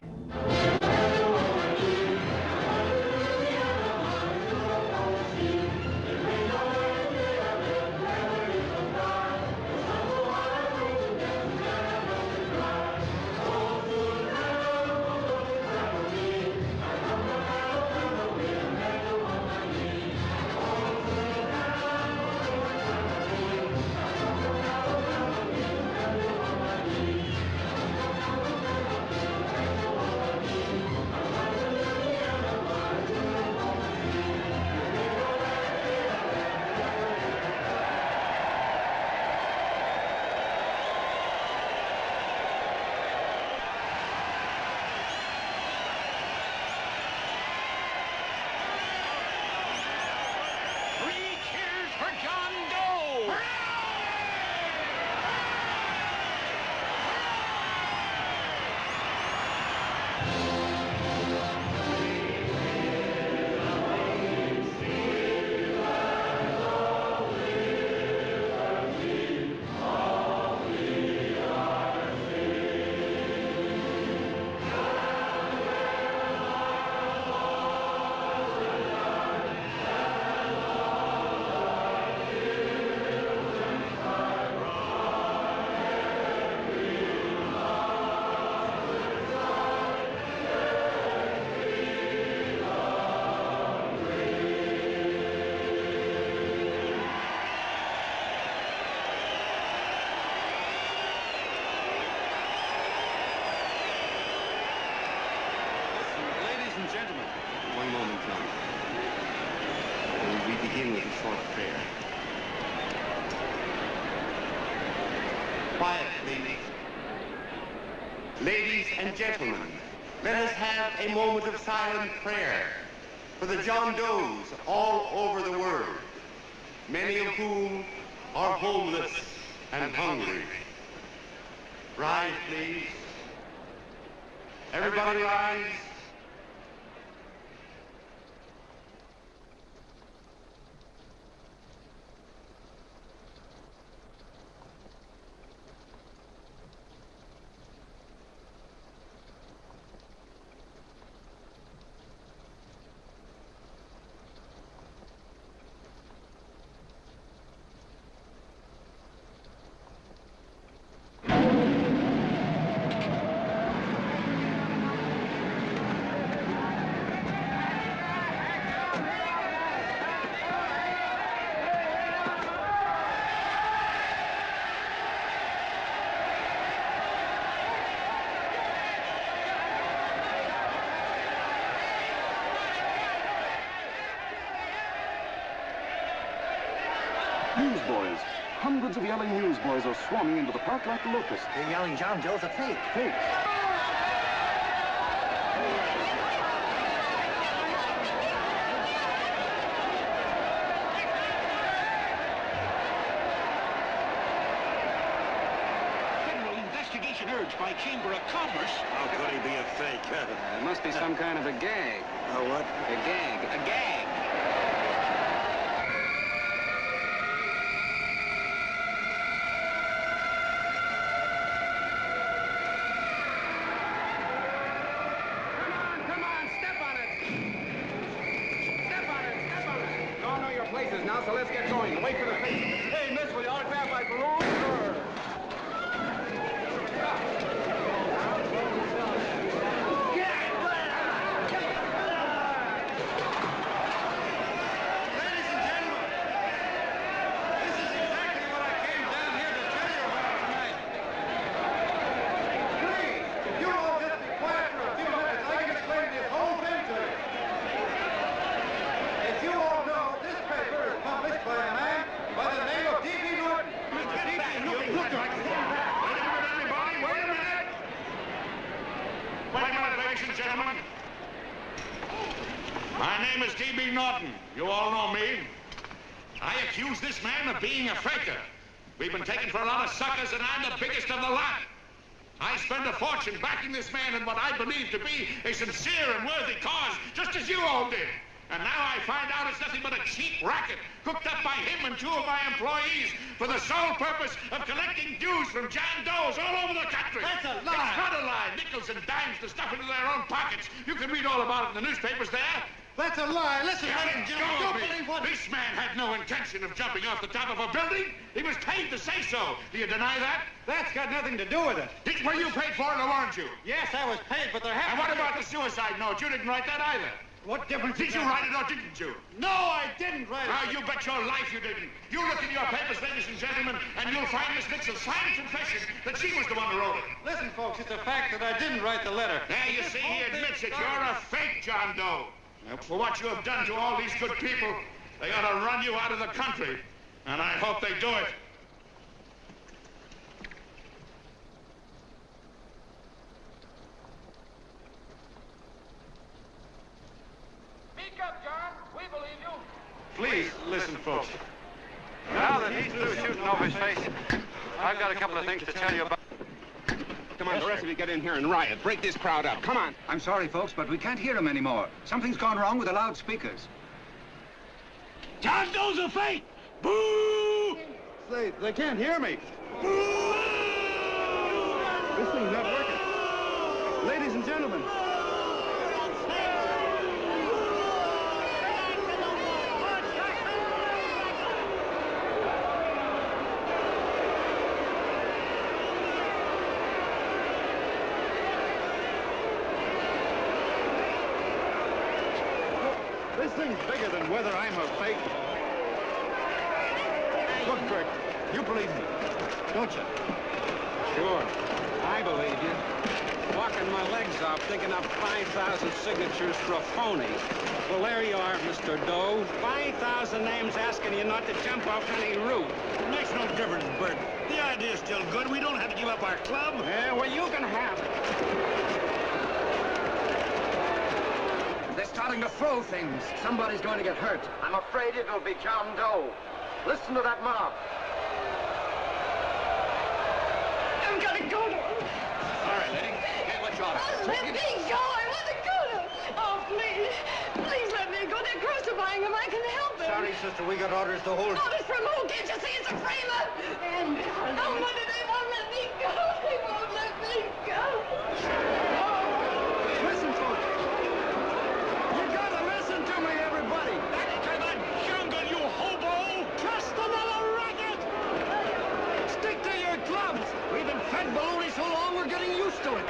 Quiet, please. Ladies and gentlemen, let us have a moment of silent prayer for the John Does all over the world, many of whom are homeless and hungry. Rise, please. Everybody rise. Newsboys. Hundreds of yelling newsboys are swarming into the park like locusts. They're yelling John Doe's a fake. Fake. Federal investigation urged by Chamber of Commerce. How could he be a fake? It must be some kind of a gag. A what? A gag. A gag. so let's get going. Wait for the face. Hey, miss, will you autograph my balloon? Sure. Gentlemen, my name is D.B. Norton. You all know me. I accuse this man of being a faker. We've been taken for a lot of suckers, and I'm the biggest of the lot. I spent a fortune backing this man in what I believe to be a sincere and worthy cause, just as you all did. And now I find out it's nothing but a cheap racket cooked up by him and two of my employees for the sole purpose of collecting dues from John Does all over the country. That's a lie. It's not a lie. Nickels and dimes to stuff into their own pockets. You can read all about it in the newspapers there. That's a lie. Listen, Don't believe what... This man had no intention of jumping off the top of a building. He was paid to say so. Do you deny that? That's got nothing to do with it. Were you paid for it or weren't you? Yes, I was paid, but there And what about the suicide note? You didn't write that either. What difference Did you write it or didn't you? No, I didn't write it. Now, you bet your life you didn't. You look in your papers, ladies and gentlemen, and you'll find Miss Mitchell's signed confession that she was the one who wrote it. Listen, folks, it's a fact that I didn't write the letter. There, you see, he admits it. You're a fake, John Doe. For what you have done to all these good people, they ought to run you out of the country. And I hope they do it. Speak up, John. We believe you. Please, listen, folks. Now that he's through shooting over his face, I've got a couple of things to tell you about. Come on, the rest of you get in here and riot. Break this crowd up. Come on. I'm sorry, folks, but we can't hear him anymore. Something's gone wrong with the loudspeakers. John Doe's a fake! Boo! They can't hear me. Boo! This thing's not working. Ladies and gentlemen. This thing's bigger than whether I'm a fake. Look, Kurt, you believe me, don't you? Sure. I believe you. Walking my legs off, digging up 5,000 signatures for a phony. Well, there you are, Mr. Doe. 5,000 names asking you not to jump off any roof. It makes no difference, Bert. The idea's still good. We don't have to give up our club. Yeah, well, you can have it. They're starting to throw things. Somebody's going to get hurt. I'm afraid it'll be John Doe. Listen to that mob. I'm gonna go to him. All right, lady. Hey, what's your order? Let me go. I want to go to him. Oh, please. Please let me go. They're crucifying him. I can help him. Sorry, sister, we got orders to hold. Orders from who? Can't you see it's a framer? And oh, Mother, they won't let me go. They won't let me go. Listen, folks. You gotta listen to me, everybody. Back to the jungle, you hobo! Just another racket. Stick to your clubs. We've been fed baloney so long, we're getting used to it.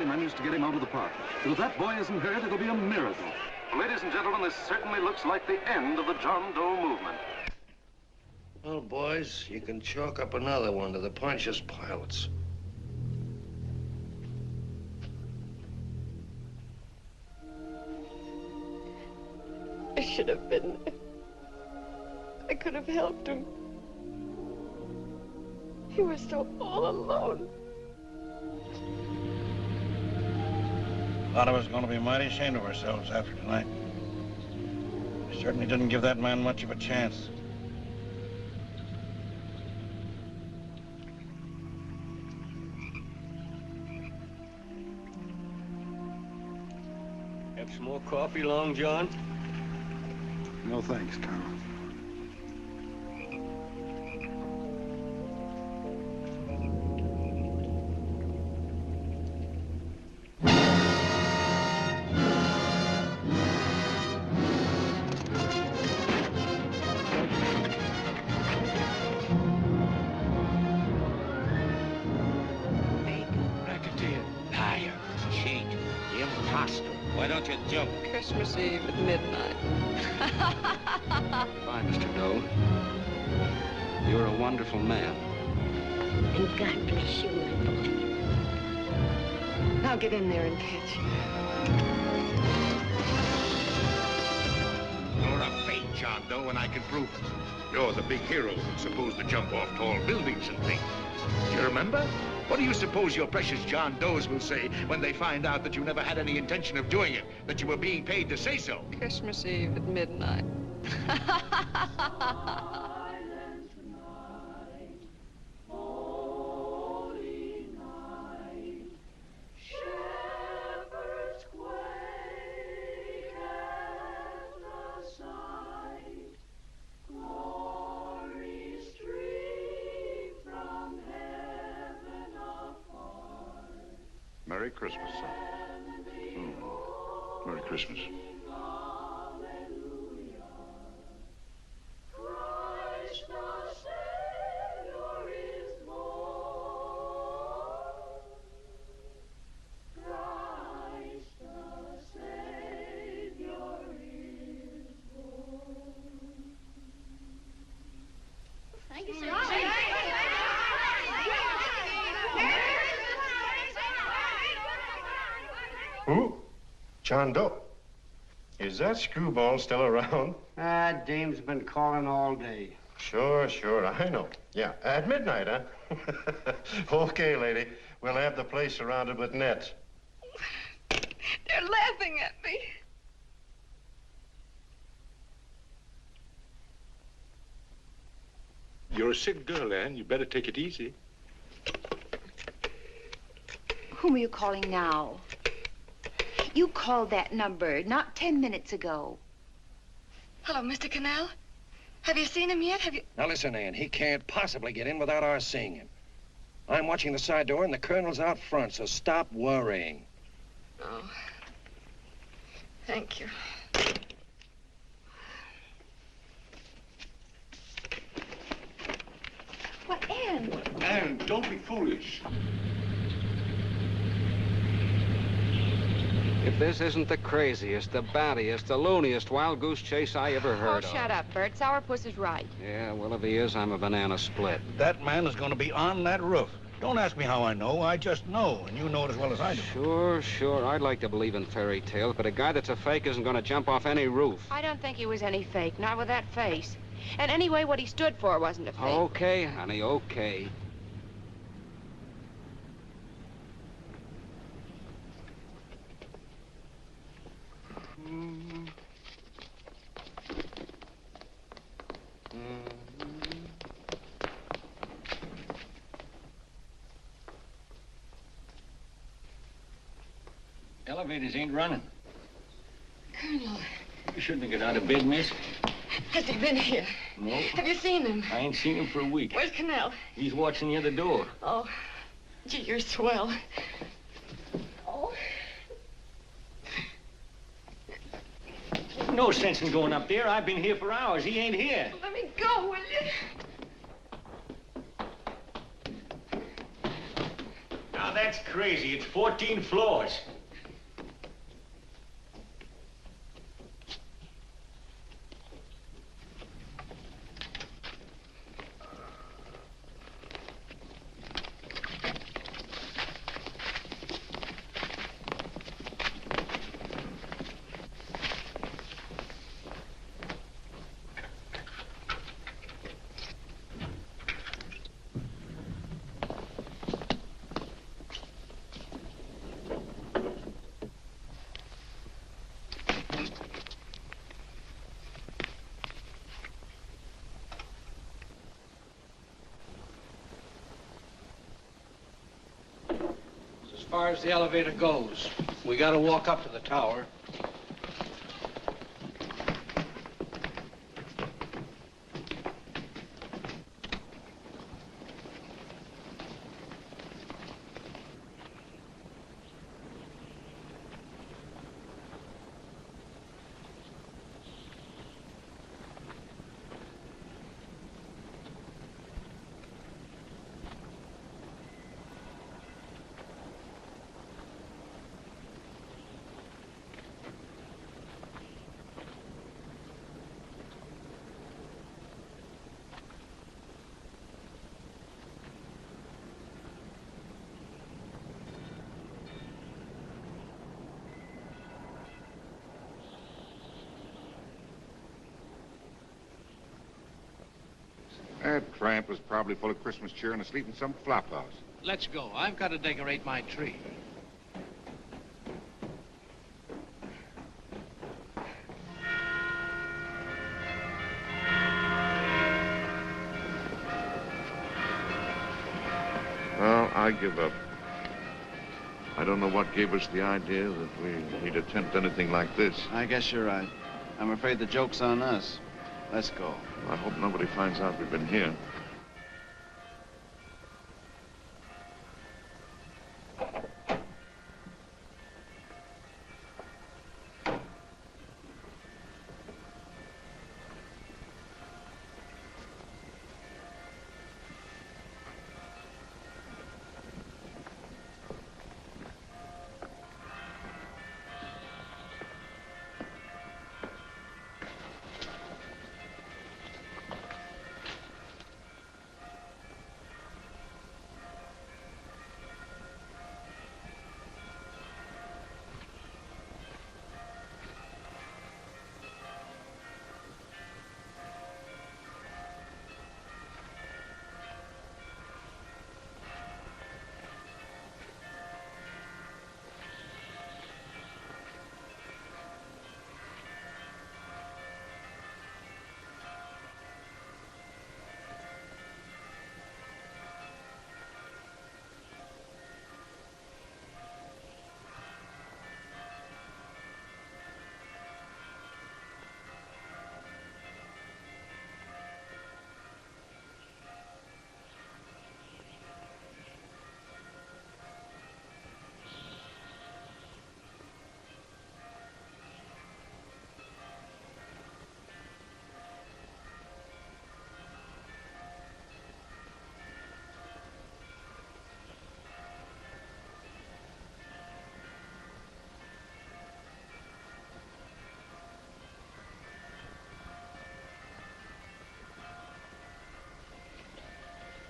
Managed to get him out of the park. But if that boy isn't hurt, it'll be a miracle. Ladies and gentlemen, this certainly looks like the end of the John Doe movement. Well, boys, you can chalk up another one to the Pontius Pilates. I should have been there. I could have helped him. He was so all alone. A lot of us are going to be mighty ashamed of ourselves after tonight. We certainly didn't give that man much of a chance. Have some more coffee, Long John? No thanks, Colonel. Why don't you jump? Christmas Eve at midnight. Bye, Mr. Doe. You're a wonderful man. And God bless you, my boy. Now get in there and catch. You're a fake, John Doe, and I can prove it. You're the big hero who's supposed to jump off tall buildings and things. Do you remember? What do you suppose your precious John Does will say when they find out that you never had any intention of doing it, that you were being paid to say so? Christmas Eve at midnight. Merry Christmas, son. Merry Christmas. Thank you, sir. Who? John Doe. Is that screwball still around? Dame's been calling all day. Sure, I know. Yeah, at midnight, huh? Okay, lady. We'll have the place surrounded with nets. They're laughing at me. You're a sick girl, Anne. You better take it easy. Whom are you calling now? You called that number not 10 minutes ago. Hello, Mr. Cannell. Have you seen him yet? Have you... Now listen, Ann, he can't possibly get in without our seeing him. I'm watching the side door and the colonel's out front, so stop worrying. Oh. Thank you. What, Ann? Anne, don't be foolish. If this isn't the craziest, the battiest, the looniest wild goose chase I ever heard of. Shut up, Bert. Sourpuss is right. Yeah, well, if he is, I'm a banana split. That man is going to be on that roof. Don't ask me how I know. I just know, and you know it as well as I do. Sure. I'd like to believe in fairy tales, but a guy that's a fake isn't going to jump off any roof. I don't think he was any fake, not with that face. And anyway, what he stood for wasn't a fake. Okay, honey, okay. Elevators ain't running. Colonel, You shouldn't have got out of bed, miss. has he been here? No. Have you seen him? I ain't seen him for a week. Where's Cannell? He's watching the other door. Oh, gee, you're swell. Oh. No sense in going up there. I've been here for hours. He ain't here. Let me go, will you? Now that's crazy. It's 14 floors. far as the elevator goes. We gotta walk up to the tower. That tramp was probably full of Christmas cheer and asleep in some flop house. Let's go. I've got to decorate my tree. Well, I give up. I don't know what gave us the idea that we need attempt anything like this. I guess you're right. I'm afraid the joke's on us. Let's go. I hope nobody finds out we've been here.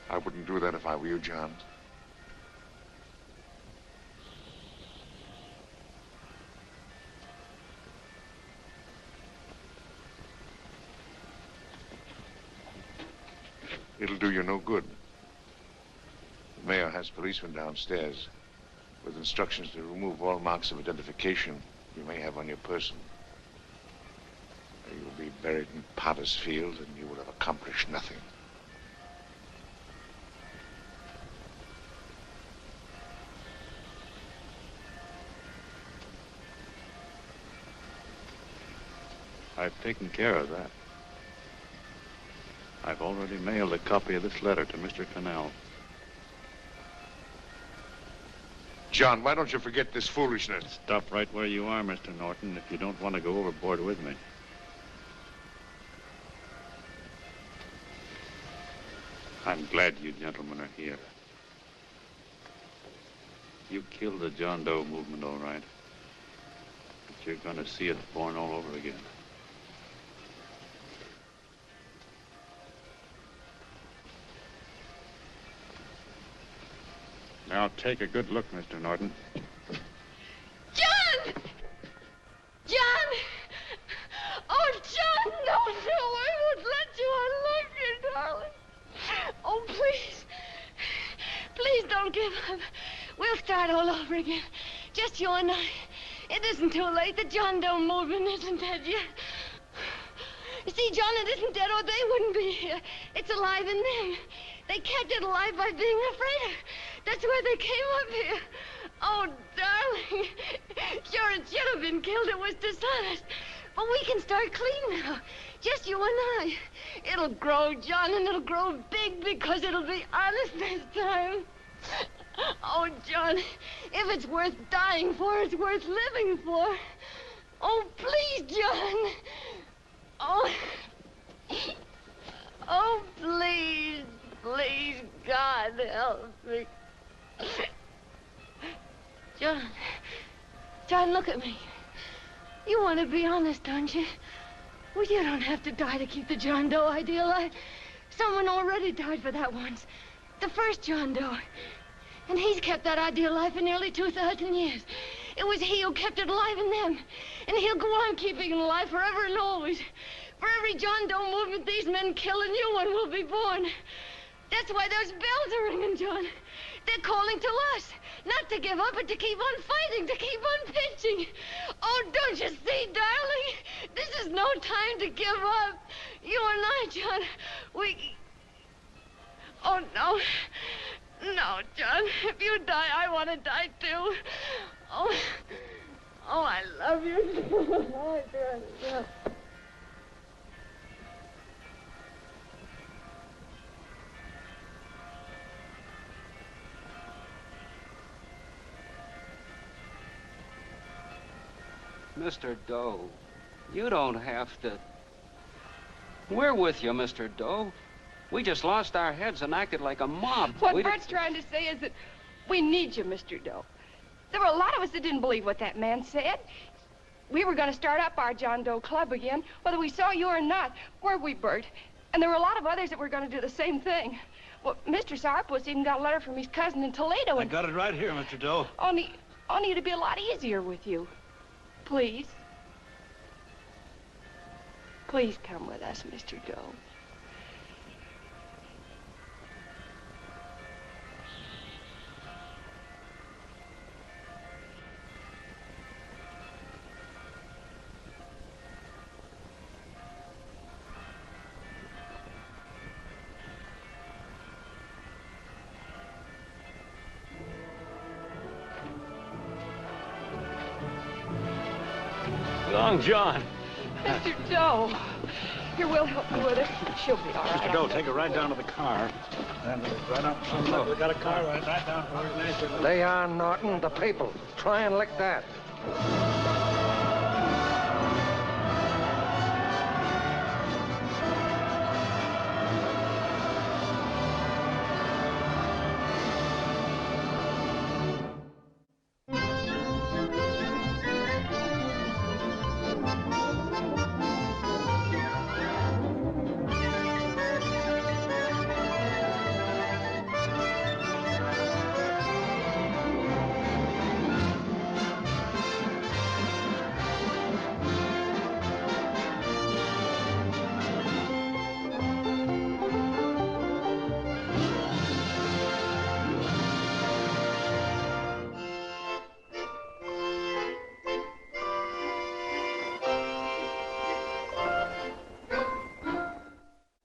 I wouldn't do that if I were you, John. It'll do you no good. The mayor has policemen downstairs with instructions to remove all marks of identification you may have on your person. You'll be buried in Potter's Field and you will have accomplished nothing. I've taken care of that. I've already mailed a copy of this letter to Mr. Cannell. John, why don't you forget this foolishness? Stop right where you are, Mr. Norton, if you don't want to go overboard with me. I'm glad you gentlemen are here. You killed the John Doe movement, all right. But you're going to see it born all over again. Now take a good look, Mr. Norton. John! John! Oh, John, no, I won't let you. I love you, darling. Oh, please. Please don't give up. We'll start all over again. Just you and I. It isn't too late. The John Doe movement isn't dead yet. You see, John, it isn't dead or they wouldn't be here. It's alive in them. They kept it alive by being afraid of. That's why they came up here. Oh, man killed it was dishonest. But we can start clean now. Just you and I. It'll grow, John, and it'll grow big because it'll be honest this time. Oh, John, if it's worth dying for, it's worth living for. Oh, please, John. Oh. Oh, please, please, God, help me. John, look at me. You want to be honest, don't you? Well, you don't have to die to keep the John Doe idea alive. Someone already died for that once. The first John Doe. And he's kept that idea alive for nearly 2,000 years. It was he who kept it alive in them. And he'll go on keeping it alive forever and always. For every John Doe movement these men kill, a new one will be born. That's why those bells are ringing, John. They're calling to us. Not to give up, but to keep on fighting, to keep on pitching. Oh, don't you see, darling? This is no time to give up. You and I, John, we... Oh, no. No, John. If you die, I want to die, too. Oh, I love you. Oh, John. Mr. Doe, you don't have to. We're with you, Mr. Doe. We just lost our heads and acted like a mob. What Bert's trying to say is that we need you, Mr. Doe. There were a lot of us that didn't believe what that man said. We were going to start up our John Doe Club again, whether we saw you or not, weren't we, Bert? And there were a lot of others that were going to do the same thing. Well, Mr. Sourpuss even got a letter from his cousin in Toledo. I got it right here, Mr. Doe. Only it'd be a lot easier with you. Please. Please come with us, Mr. Doe. Long John. Mr. Doe. Here, we'll help you with it. She'll be all right. Mr. Doe, take her right down to the car. And right up. Look, we got a car right down. They are, Norton, the people. Try and lick that.